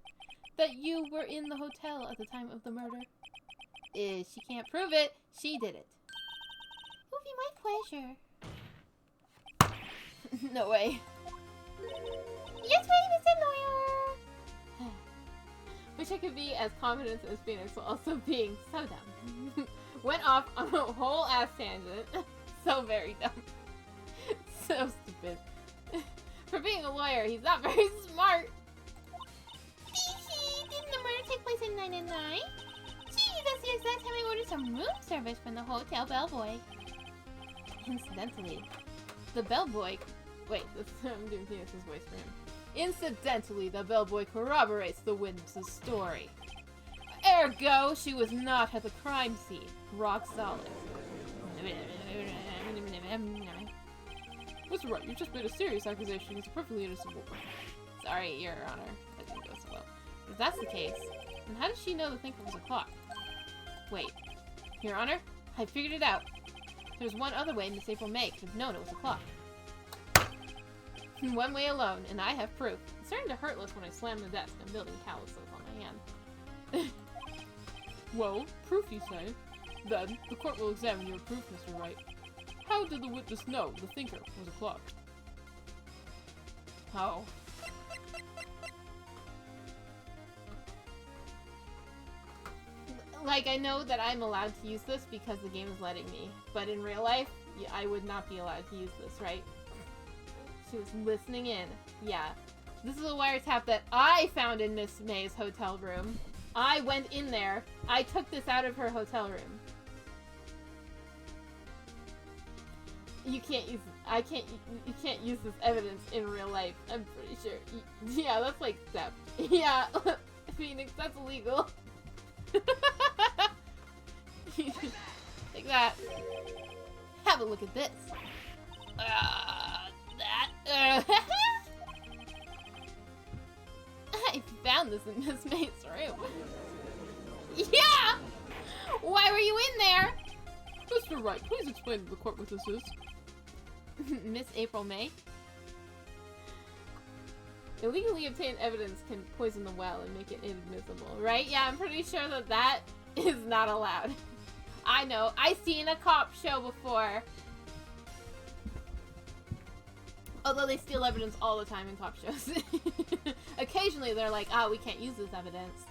that you were in the hotel at the time of the murder. She can't prove it. She did it. It would be my pleasure. No way. Yes, way, Mr. Lawyer! Wish I could be as confident as Phoenix while also being so dumb. Went off on a whole ass tangent. So very dumb. So stupid. For being a lawyer, he's not very smart. Didn't the murder take place at 9 and 9? Gee, that's the exact time I ordered some room service from the hotel bellboy. Incidentally, the bellboy... Wait, I'm doing Phoenix's voice for him. Incidentally, the bellboy corroborates the witness's story. Ergo, she was not at the crime scene. Rock solid. Mr. Wright, you just made a serious accusation against a perfectly innocent woman. Sorry, Your Honor. That didn't go so well. If that's the case, then how does she know the thinker was a clock? Wait. Your Honor, I figured it out. There's one other way Miss April May could have known it was a clock. One way alone, and I have proof. It's starting to hurt less when I slam the desk. I'm building calluses on my hand. Well, proof you say? Then, the court will examine your proof, Mr. Wright. How did the witness know the thinker was a clock? Oh. Like, I know that I'm allowed to use this because the game is letting me, but in real life, I would not be allowed to use this, right? She was listening in. Yeah. This is a wiretap that I found in Miss May's hotel room. I went in there. I took this out of her hotel room. You can't use... You can't use this evidence in real life. I'm pretty sure. Yeah, that's like theft. Yeah. Phoenix, that's illegal. Take that. Have a look at this. I found this in Miss May's room. Yeah! Why were you in there? Mr. Wright, please explain to the court what this is. Miss April May? Illegally obtained evidence can poison the well and make it inadmissible, right? Yeah, I'm pretty sure that that is not allowed. I know. I've seen a cop show before. Although they steal evidence all the time in cop shows. Occasionally they're like, we can't use this evidence.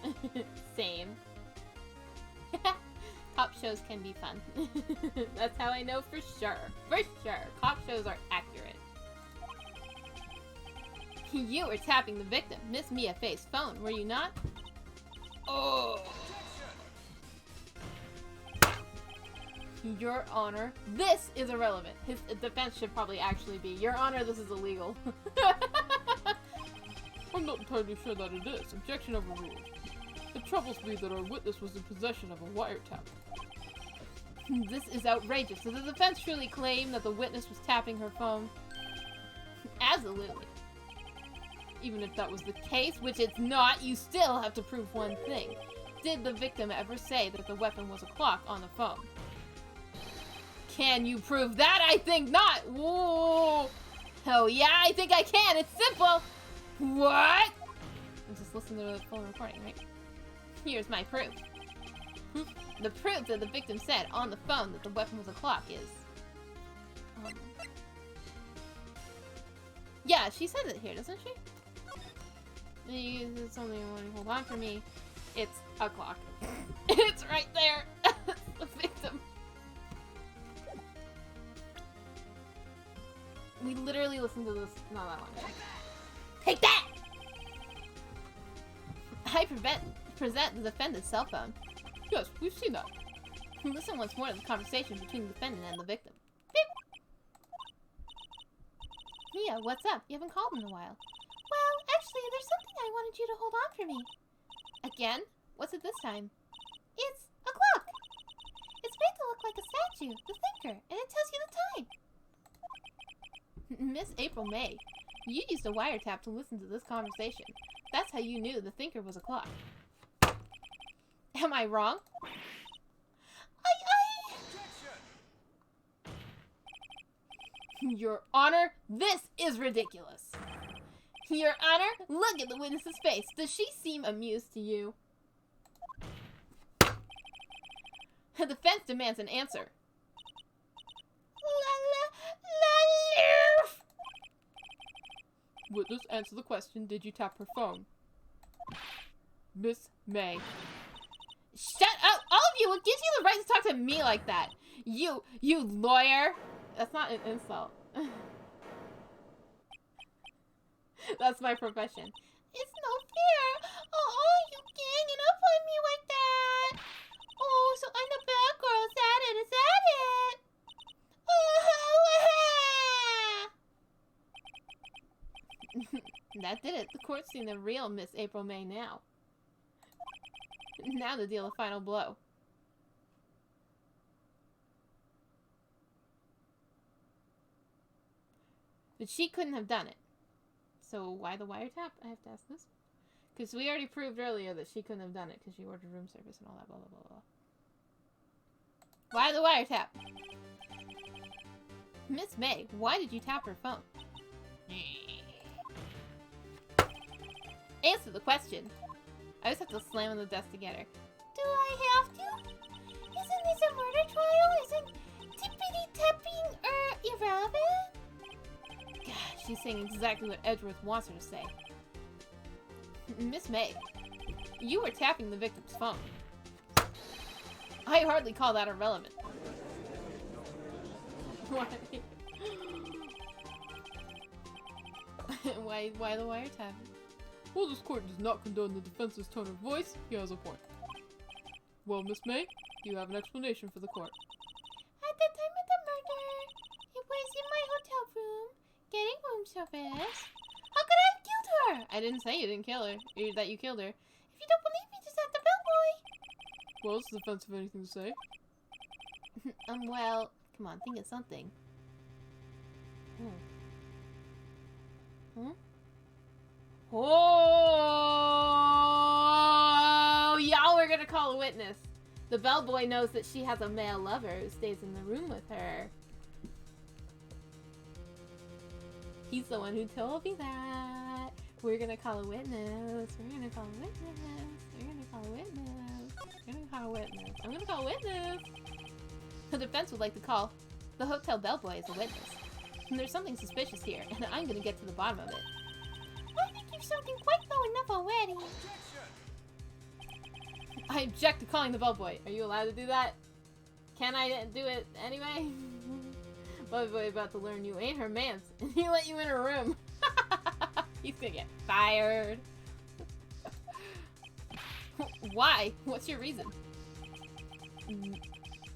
Same. Cop shows can be fun. That's how I know for sure. For sure. Cop shows are accurate. You were tapping the victim, Miss Mia Faye's phone, were you not? Oh. Your Honor, this is irrelevant. His defense should probably actually be, Your Honor, this is illegal. I'm not entirely sure that it is. Objection overruled. It troubles me that our witness was in possession of a wiretap. This is outrageous. Does the defense truly claim that the witness was tapping her phone? Absolutely. Even if that was the case, which it's not, you still have to prove one thing. Did the victim ever say that the weapon was a clock on the phone? Can you prove that? I think not! Whoa! Oh yeah, I think I can! It's simple! What? I'm just listening to the phone recording, right? Here's my proof. The proof that the victim said on the phone that the weapon was a clock is... Yeah, she says it here, doesn't she? It's only one. Hold on for me. It's a clock. It's right there. The victim. We literally listened to this not that long ago. Take that! I present the defendant's cell phone. Yes, we've seen that. Listen once more to the conversation between the defendant and the victim. Beep. Mia, what's up? You haven't called in a while. Well, actually, there's something I wanted you to hold on for me. Again? What's it this time? It's a clock. It's made to look like a statue, the thinker, and it tells you the time. Miss April May, you used a wiretap to listen to this conversation. That's how you knew the thinker was a clock. Am I wrong? Your Honor, this is ridiculous. Your Honor, look at the witness's face. Does she seem amused to you? The defense demands an answer. Witness, answer the question. Did you tap her phone? Miss May. Shut up! All of you! What gives you the right to talk to me like that? You lawyer! That's not an insult. That's my profession. It's no fair. Oh, you ganging up on me like that. Oh, so I'm the bad girl. Is that it? Is that it? That did it. The court's seen the real Miss April May now. Now to deal the final blow. But she couldn't have done it. So why the wiretap? I have to ask this. Because we already proved earlier that she couldn't have done it because she ordered room service and all that, blah, blah, blah, blah. Why the wiretap? Miss May, why did you tap her phone? Answer the question. I just have to slam on the desk to get her. Do I have to? Isn't this a murder trial? Isn't tippity-tapping irrelevant? God, she's saying exactly what Edgeworth wants her to say. Miss May, you were tapping the victim's phone. I hardly call that irrelevant. Why? Why the wiretapping? While this court does not condone the defense's tone of voice, he has a point. Well, Miss May, you have an explanation for the court. At the time of the murder, it was in my hotel room, getting room service. How could I have killed her? I didn't say you didn't kill her, or that you killed her. If you don't believe me, just ask the bellboy. Well, does the defense have anything to say? Well, come on, think of something. Oh, y'all are gonna call a witness. The bellboy knows that she has a male lover who stays in the room with her. He's the one who told me that. We're gonna call a witness. We're gonna call a witness. We're gonna call a witness. We're gonna call a witness. I'm gonna call a witness. The defense would like to call the hotel bellboy as a witness. And there's something suspicious here, and I'm gonna get to the bottom of it. I think you've something quite low enough already. I object to calling the bellboy. Are you allowed to do that? Can I do it anyway? Bellboy about to learn you ain't her man's, and he let you in her room. He's gonna get fired. Why? What's your reason?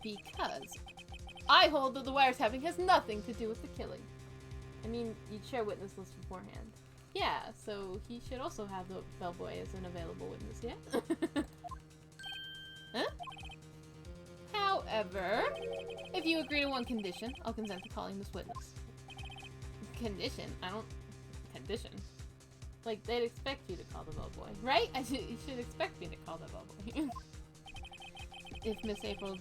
Because I hold that the wiretapping has nothing to do with the killing. I mean, you'd share witness list beforehand. Yeah, so he should also have the bellboy as an available witness, yeah? Huh? However, if you agree to one condition, I'll consent to calling this witness. Condition? I don't... Condition? Like, they'd expect you to call the bellboy, right? You should expect me to call the bellboy. If Miss April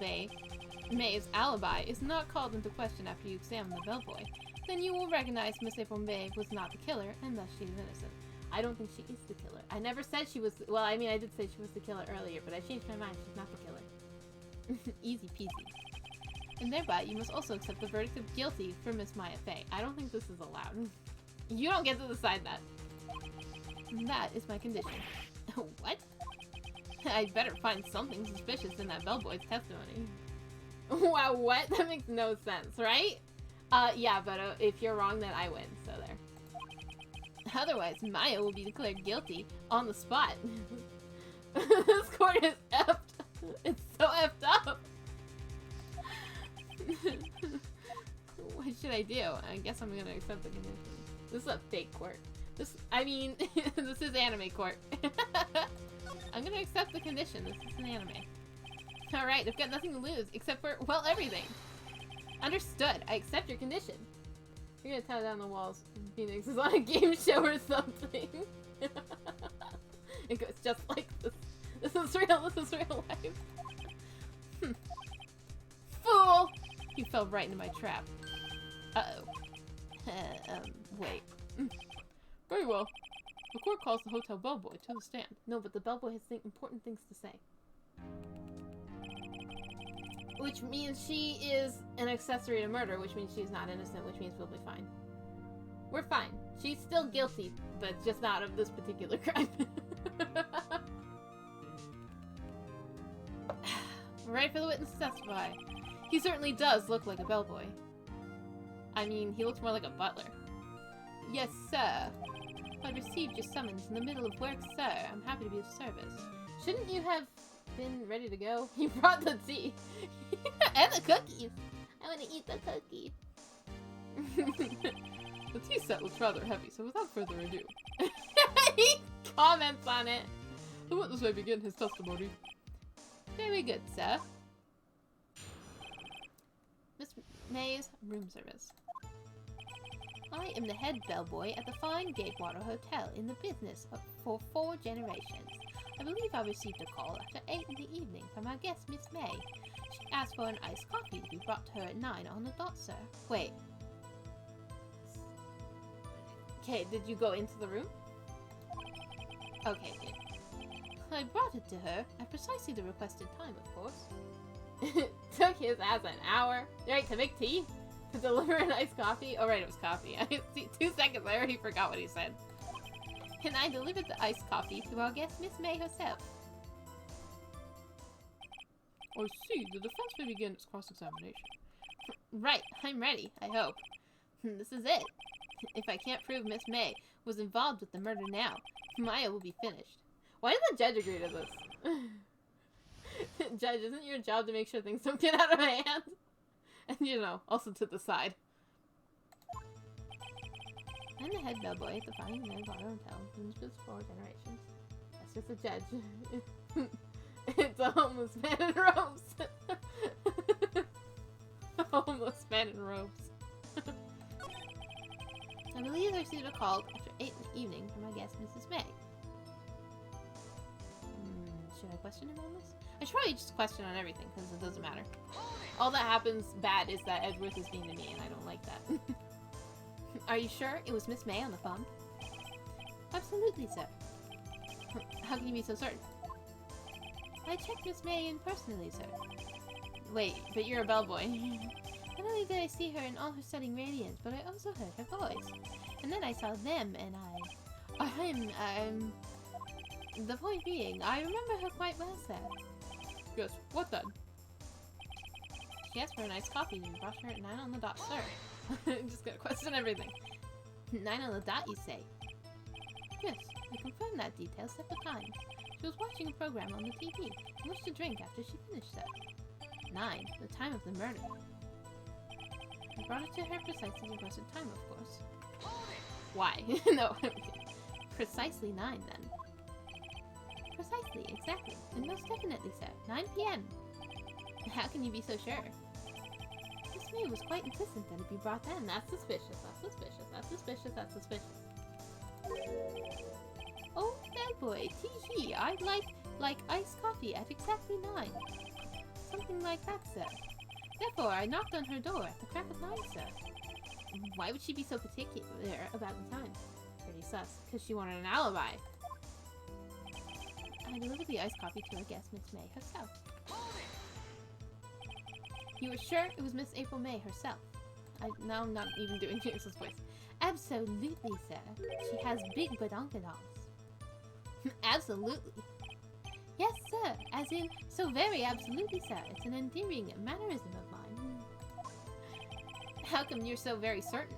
May's alibi is not called into question after you examine the bellboy, then you will recognize Miss April May was not the killer, and thus she is innocent. I don't think she is the killer. I never said she was... Well, I mean, I did say she was the killer earlier, but I changed my mind. She's not the killer. Easy peasy. And thereby, you must also accept the verdict of guilty for Miss Maya Fey. I don't think this is allowed. You don't get to decide that. And that is my condition. What? I better find something suspicious in that bellboy's testimony. Wow, what? That makes no sense, right? Yeah, but if you're wrong, then I win, so there. Otherwise, Maya will be declared guilty on the spot. This court is effed. It's so effed up. What should I do? I guess I'm gonna accept the condition. This is a fake court. I mean, this is anime court. I'm gonna accept the condition. This is an anime. Alright, I've got nothing to lose, except for, well, everything. Understood. I accept your condition. You're gonna tear down the walls. Phoenix is on a game show or something. It goes just like this. This is real life. Fool! You fell right into my trap. Uh-oh. Wait. Very well. The court calls the hotel bellboy to the stand. No, but the bellboy has important things to say. Which means she is an accessory to murder, which means she's not innocent, which means we'll be fine. We're fine. She's still guilty, but just not of this particular crime. Right for the witness to testify. He certainly does look like a bellboy. I mean, he looks more like a butler. Yes, sir. I received your summons in the middle of work, sir. I'm happy to be of service. Shouldn't you have been ready to go? You brought the tea. And the cookies. I want to eat the cookie. The tea set looks rather heavy, so without further ado, He comments on it. the witness may begin his testimony. Very good, sir. Miss May's room service. I am the head bellboy at the fine Gatewater Hotel in the business for 4 generations. I believe I received a call after 8 in the evening from our guest, Miss May. She asked for an iced coffee to be brought to her at 9 on the dot, sir. Wait. Okay, did you go into the room? Okay, good. I brought it to her at precisely the requested time, of course. Took his ass an hour. Right, to make tea? To deliver an iced coffee? Oh, right, it was coffee. 2 seconds, I already forgot what he said. And I delivered the iced coffee to our guest, Miss May herself. I see. The defense may begin its cross-examination. Right, I'm ready, I hope. This is it. If I can't prove Miss May was involved with the murder now, Maya will be finished. Why did the judge agree to this? Judge, isn't your job to make sure things don't get out of hand? And, you know, also to the side. I'm the head bellboy at the fine Gatewater Hotel. It's just 4 generations. That's just a judge. It's a homeless man in robes. A homeless man in robes. I believe I received a call after 8 in the evening from my guest, Mrs. May. Should I question him on this? I should probably just question on everything, because it doesn't matter. All that happens bad is that Edgeworth is mean to me, and I don't like that. Are you sure it was Miss May on the phone? Absolutely, sir. How can you be so certain? I checked Miss May in personally, sir. Wait, but you're a bellboy. Not only did I see her in all her stunning radiance, but I also heard her voice. And then I saw them, and the point being, I remember her quite well, sir. Yes, what then? She asked for a nice coffee and brought her at 9 on the dot, sir. I'm just gonna question everything. 9 on the dot, you say? Yes, I confirmed that detail several times. She was watching a program on the TV and wished to drink after she finished, sir. 9, the time of the murder. I brought it to her precisely the requested time, of course. Why? No, precisely 9, then. Precisely, exactly, and most definitely, sir. 9 p.m. How can you be so sure? Miss May was quite insistent that it be brought then. That's suspicious, that's suspicious, that's suspicious, that's suspicious. Oh, bellboy, tee-hee, I'd like iced coffee at exactly 9. Something like that, sir. Therefore, I knocked on her door at the crack of 9, sir. Why would she be so particular about the time? Pretty sus, because she wanted an alibi. I delivered the iced coffee to our guest, Miss May herself. You were sure it was Miss April May herself? Now I'm not even doing James's voice. Absolutely, sir. She has big badonkadonks. Absolutely. Yes, sir. As in, so very absolutely, sir. It's an endearing mannerism of mine. How come you're so very certain?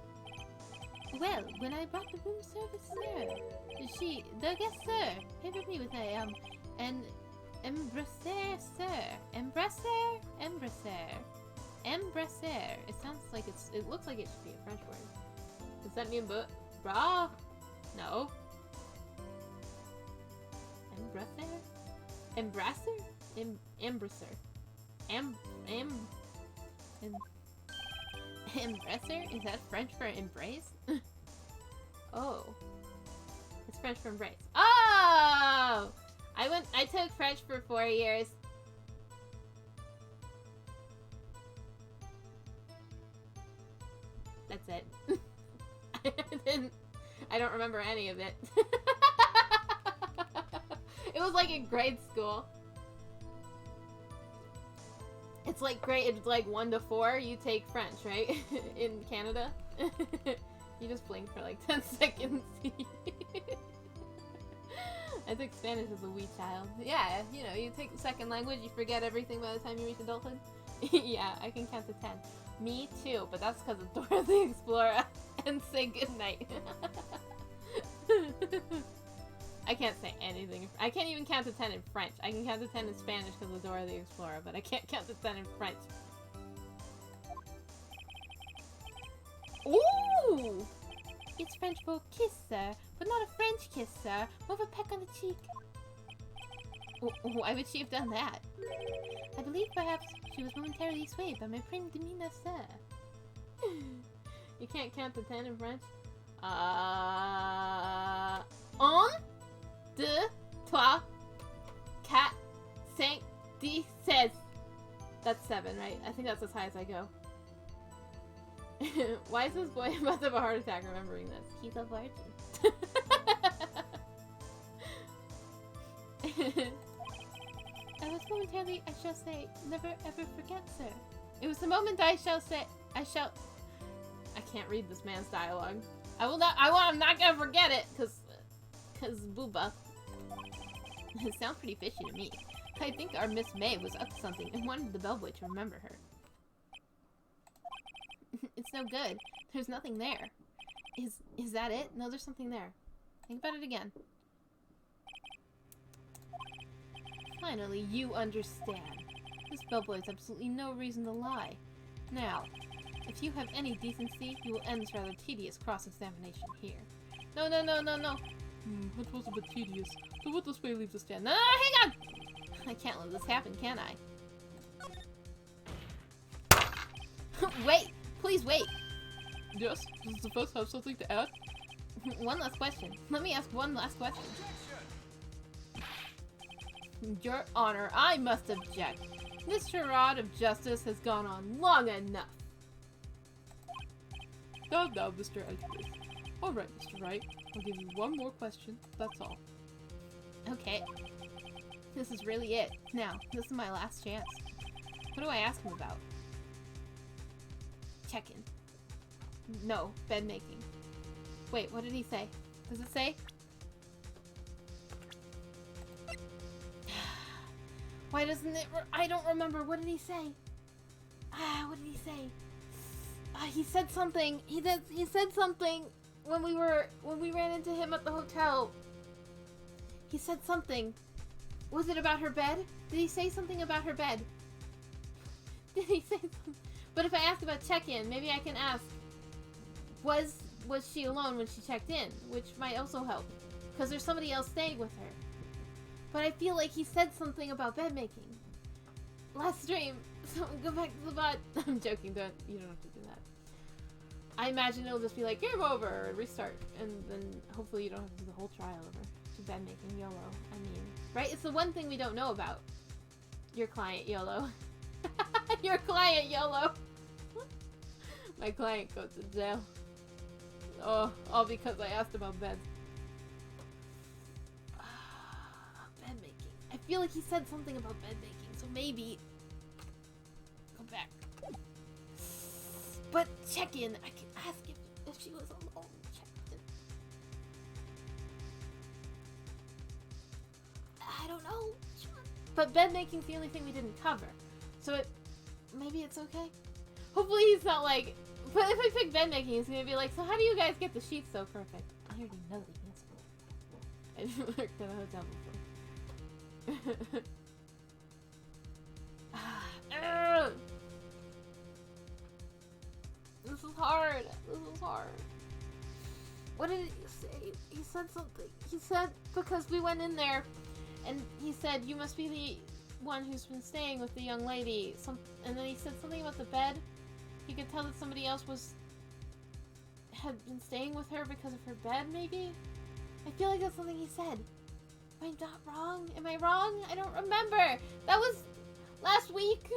Well, when I brought the room service, sir, the guest, sir, favored me with an embrasser, sir. Embrasser. It sounds like it looks like it should be a French word. Does that mean bra? No. Embrasser? Embrasser? Embrasser. Embrasser? Is that French for embrace? Oh. It's French for embrace. Oh! I took French for 4 years. That's it. I don't remember any of it. It was like in grade school. It's like 1 to 4, you take French, right? In Canada. You just blink for like 10 seconds. I took Spanish as a wee child. Yeah, you know, you take the second language, you forget everything by the time you reach adulthood. Yeah, I can count to 10. Me too, but that's because of Dora the Explorer. And say goodnight. I can't say anything. I can't even count to 10 in French. I can count to 10 in Spanish because of Dora the Explorer, but I can't count to 10 in French. Ooh! It's French for kiss, sir, but not a French kiss, sir. More of a peck on the cheek. Why would she have done that? I believe perhaps she was momentarily swayed by my prim demeanor, sir. You can't count to 10 in French? 1, 2, 3, 4, 5, 6, 7. That's 7, right? I think that's as high as I go. Why is this boy about to have a heart attack remembering this? He's a virgin. I was momentarily, I shall say, never ever forget, sir. It was the moment I shall say, I can't read this man's dialogue. I'm not gonna forget it, cause booba. It sounds pretty fishy to me. I think our Miss May was up to something and wanted the bellboy to remember her. It's no good. There's nothing there. Is that it? No, there's something there. Think about it again. Finally, you understand. This bellboy has absolutely no reason to lie. Now, if you have any decency, you will end this rather tedious cross-examination here. No. That was a bit tedious. The witless may leave the stand. No, hang on! I can't let this happen, can I? Wait! Please wait! Yes? Does the first have something to add? One last question. Let me ask one last question. Your Honor, I must object. This charade of justice has gone on long enough. Now, Mr. Edgeworth. Alright, Mr. Wright. I'll give you one more question. That's all. Okay. This is really it. Now, this is my last chance. What do I ask him about? Check-in. No, bed making. Wait, what did he say? Does it say? Why doesn't it? I don't remember. What did he say? What did he say? He said something. He said something when we ran into him at the hotel. He said something. Was it about her bed? Did he say something about her bed? Did he say something? But if I ask about check-in, maybe I can ask, was she alone when she checked in? Which might also help. Because there's somebody else staying with her. But I feel like he said something about bed making. Last stream, someone go back to the bot. I'm joking, you don't have to do that. I imagine it'll just be like, game over, or restart. And then hopefully you don't have to do the whole trial over. To bed making, YOLO. I mean, right? It's the one thing we don't know about. Your client, YOLO. Your client, YOLO. My client goes to jail. Oh, all because I asked about beds. Bed making. I feel like he said something about bed making, so maybe go back. But check in. I can ask if she was alone. Check in. I don't know. But bed making's the only thing we didn't cover, so maybe it's okay. Hopefully he's not like. But if I pick bed making, he's gonna be like, so how do you guys get the sheets so perfect? I already know the answer. I worked at a hotel before. This is hard. This is hard. What did he say? He said something. He said, because we went in there, and he said, you must be the one who's been staying with the young lady. And then he said something about the bed. You could tell that somebody else had been staying with her because of her bed, maybe? I feel like that's something he said. Am I not wrong? Am I wrong? I don't remember. That was last week.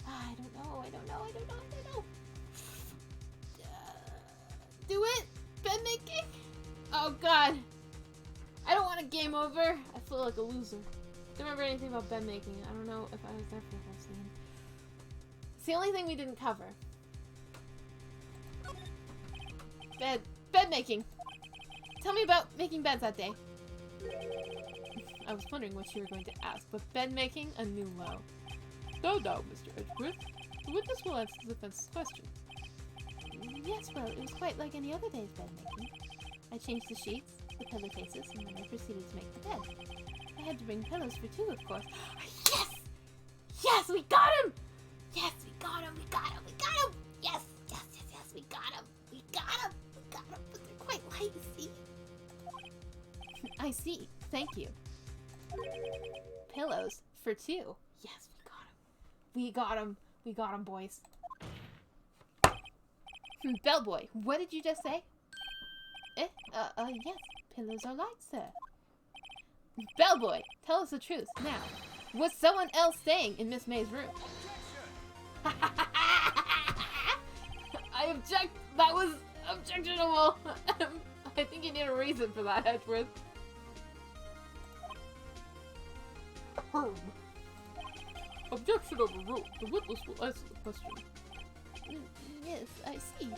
I don't know. Do it? Bed making? Oh god. I don't want a game over. I feel like a loser. Don't remember anything about bed making. I don't know if I was there for the whole scene. It's the only thing we didn't cover. Bed making. Tell me about making beds that day. I was wondering what you were going to ask, but bed making, a new low. No, Mr. Edgeworth. The witness will answer the defense's question. Yes, well, it was quite like any other day's bed making. I changed the sheets, the pillowcases, and then I proceeded to make the bed. I had to bring pillows for two, of course. Yes! Yes, we got him! Yes, we got him, we got him, we got him! Yes, yes, yes, yes, we got him! We got him! We got him! But they're quite light, you see? I see. Thank you. Pillows for two. Yes, we got him. We got him. We got him, boys. Bellboy, what did you just say? Yes. Pillows are light, sir. Bellboy, tell us the truth, now. Was someone else staying in Miss May's room? I object. That was objectionable. I think you need a reason for that, Edgeworth. Objection overruled. The witness will answer the question. Yes, I see.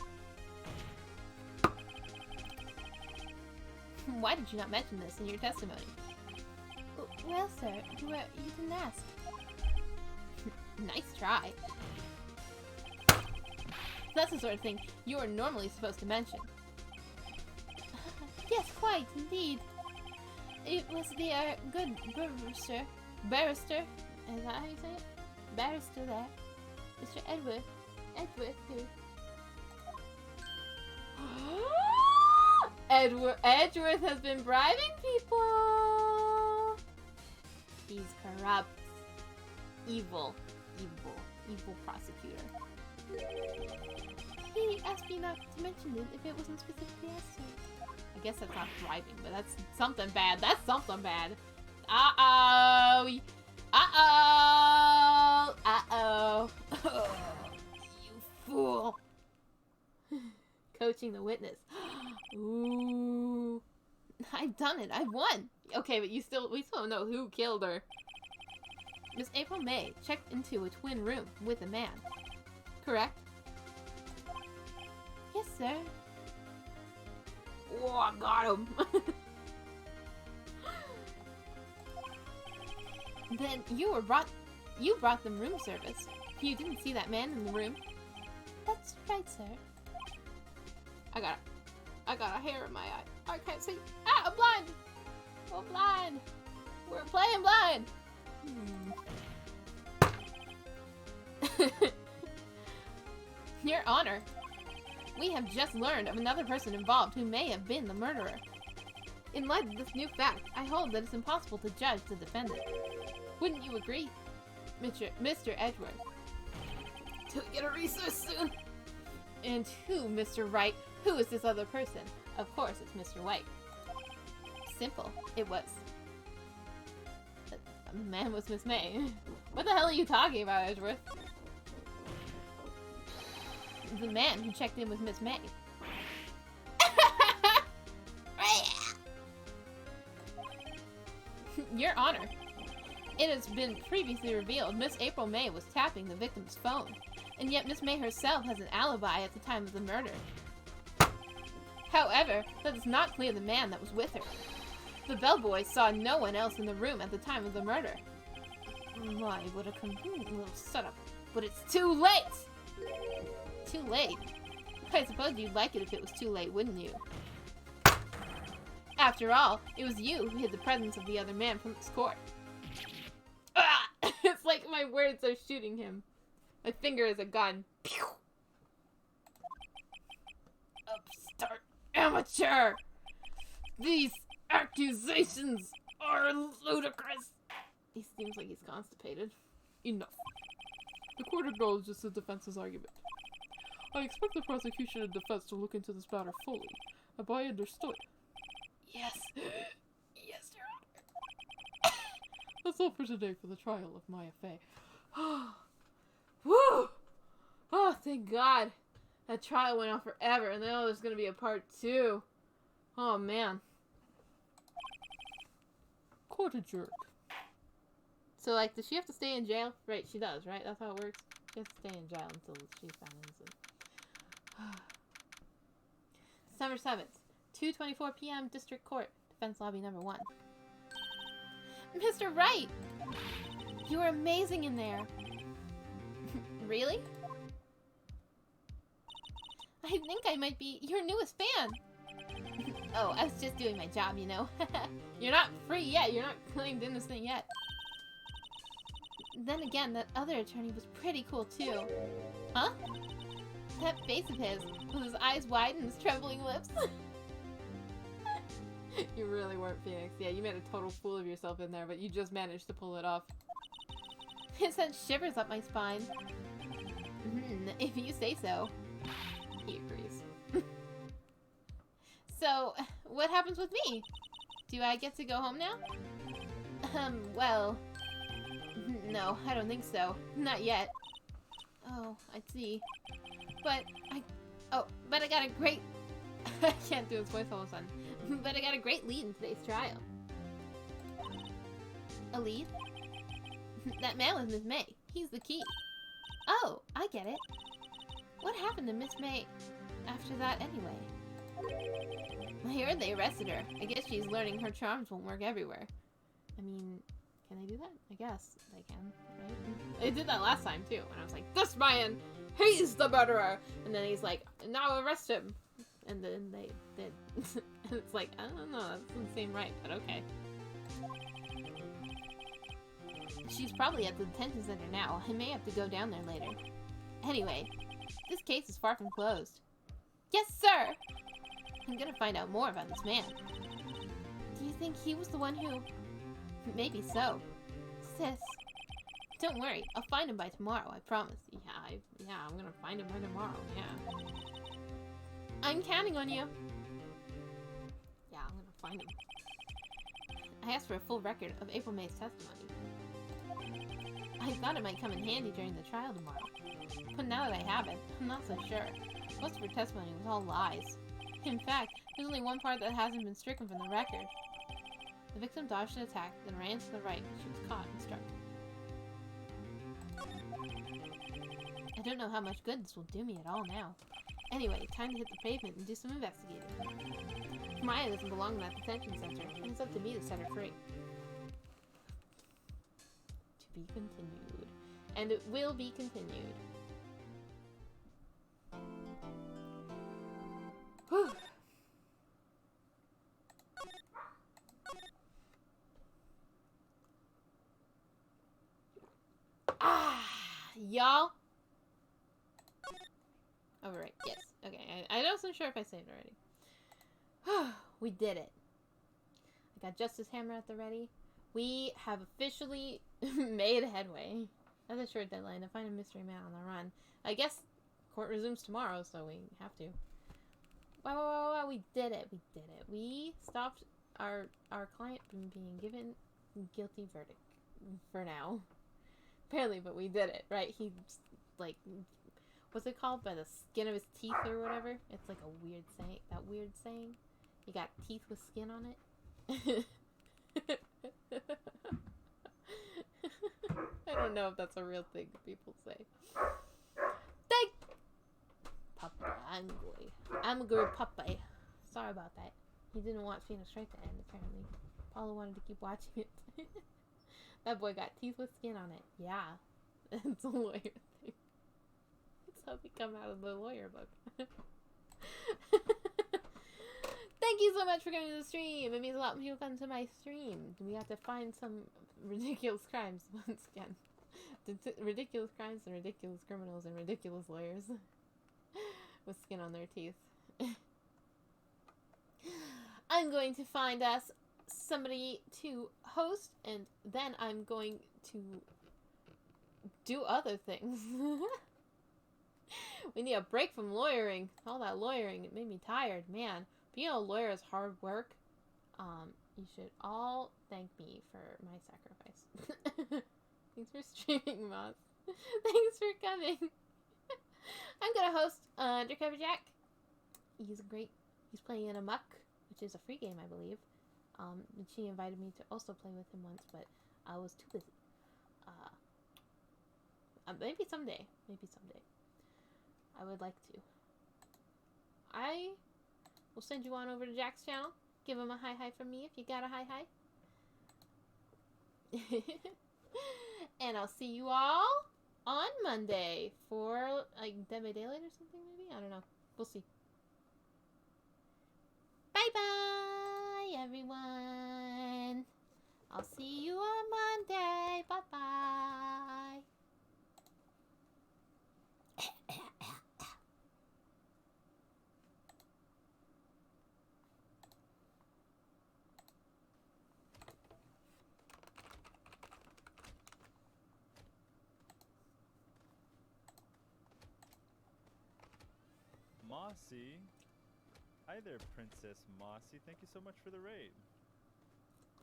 Why did you not mention this in your testimony? Well, sir, you didn't ask. Nice try. That's the sort of thing you are normally supposed to mention. Yes, quite, indeed. It was the, good barrister, is that how you say it? Barrister there. Mr. Edgeworth, who... Edgeworth has been bribing people! He's corrupt. Evil prosecutor. He asked me not to mention it if it wasn't specifically asked to. I guess that's not bribing, but that's something bad. That's something bad. Uh-oh! Uh-oh! Uh-oh! You fool! Coaching the witness. Ooh. I've done it. I won. Okay, but we still don't know who killed her. Miss April May checked into a twin room with a man. Correct? Yes, sir. Oh, I got him. Then you brought them room service. You didn't see that man in the room? That's right, sir. I got a hair in my eye. I can't see. Ah, I'm blind! I'm blind! We're playing blind! Your Honor, we have just learned of another person involved who may have been the murderer. In light of this new fact, I hold that it's impossible to judge the defendant. Wouldn't you agree, Mr. Edgeworth? Till we get a resource soon. And who, Mr. Wright? Who is this other person? Of course, it's Mr. White. Simple. It was. The man was Miss May. What the hell are you talking about, Edgeworth? The man who checked in with Miss May. Your Honor, it has been previously revealed Miss April May was tapping the victim's phone, and yet Miss May herself has an alibi at the time of the murder. However, that does not clear the man that was with her. The bellboy saw no one else in the room at the time of the murder. Why, what a convenient little setup. But it's too late! Too late? I suppose you'd like it if it was too late, wouldn't you? After all, it was you who hid the presence of the other man from this court. Ah! It's like my words are shooting him. My finger is a gun. Pew! Upstart amateur! These accusations are ludicrous! He seems like he's constipated. Enough. The court acknowledges the defense's argument. I expect the prosecution and defense to look into this matter fully, and I understood. Yes. Yes, Your Honor. That's all for today for the trial of Maya Fey. Woo! Oh, thank God. That trial went on forever, and now there's gonna be a part 2. Oh, man. Court adjourned. So, like, does she have to stay in jail? Right, she does, right? That's how it works? She has to stay in jail until she's found innocent. December 7th, 2:24 p.m. District Court, Defense Lobby number 1. Mr. Wright! You were amazing in there. Really? I think I might be your newest fan. Oh, I was just doing my job, you know. You're not free yet. You're not claimed innocent yet. Then again, that other attorney was pretty cool, too. Huh? That face of his, with his eyes wide and his trembling lips. You really weren't Phoenix. Yeah, you made a total fool of yourself in there, but you just managed to pull it off. It sent shivers up my spine. If you say so. He agrees. So, what happens with me? Do I get to go home now? Well... No, I don't think so. Not yet. Oh, I see. But I got a great... I can't do his voice all of a sudden. But I got a great lead in today's trial. A lead? That man was Miss May. He's the key. Oh, I get it. What happened to Miss May after that anyway? I heard they arrested her. I guess she's learning her charms won't work everywhere. I mean, can they do that? I guess they can, right? They did that last time too, and I was like, this man, he's the murderer! And then he's like, now arrest him! And then they did. And it's like, I don't know, that doesn't seem right, but okay. She's probably at the detention center now. I may have to go down there later. Anyway, this case is far from closed. Yes, sir! I'm gonna find out more about this man. Do you think he was the one who... Maybe so. Sis. Don't worry, I'll find him by tomorrow, I promise. Yeah, I'm gonna find him by tomorrow, yeah. I'm counting on you. Yeah, I'm gonna find him. I asked for a full record of April May's testimony. I thought it might come in handy during the trial tomorrow. But now that I have it, I'm not so sure. Most of her testimony was all lies. In fact, there's only one part that hasn't been stricken from the record. The victim dodged an attack, then ran to the right. She was caught and struck. I don't know how much good this will do me at all now. Anyway, time to hit the pavement and do some investigating. Maya doesn't belong in that detention center, and it's up to me to set her free. To be continued. And it will be continued. Whew. Y'all. Oh, right. Yes. Okay. I wasn't sure if I saved already. We did it. I got Justice Hammer at the ready. We have officially made headway. That's a short deadline to find a mystery man on the run. I guess court resumes tomorrow, so we have to. Wow, we did it. We did it. We stopped our client from being given guilty verdict for now. Apparently, but we did it, right? He, like, what's it called? By the skin of his teeth or whatever? It's like a weird saying. That weird saying? You got teeth with skin on it? I don't know if that's a real thing people say. Papa, angry Papa. Sorry about that. He didn't want Phoenix Wright to end, apparently. Paulo wanted to keep watching it. That boy got teeth with skin on it. Yeah. It's a lawyer thing. It's how they come out of the lawyer book. Thank you so much for coming to the stream. It means a lot when people come to my stream. We have to find some ridiculous crimes once again. Ridiculous crimes and ridiculous criminals and ridiculous lawyers. With skin on their teeth. I'm going to find us somebody to host, and then I'm going to do other things. We need a break from lawyering. All that lawyering, it made me tired, man. Being a lawyer is hard work. You should all thank me for my sacrifice. Thanks for streaming, Moss. Thanks for coming. I'm gonna host Undercover Jack. He's playing in Amok, which is a free game, I believe. And she invited me to also play with him once, but I was too busy. Maybe someday. I would like to. I will send you on over to Jack's channel. Give him a hi from me if you got a hi. And I'll see you all on Monday for, like, Dead by Daylight or something, maybe? I don't know. We'll see. Bye-bye, everyone. I'll see you on Monday. Bye-bye. Mossy. Hi there, Princess Mossy. Thank you so much for the raid.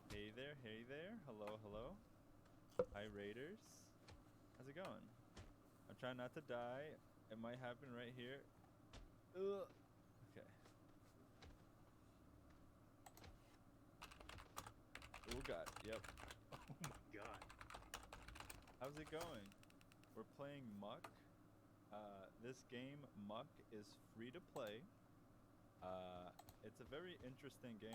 Hey there, hey there. Hello, hello. Hi, Raiders. How's it going? I'm trying not to die. It might happen right here. Ugh. Okay. Oh, God. Yep. Oh, my God. How's it going? We're playing Muck. This game, Muck, is free to play. It's a very interesting game.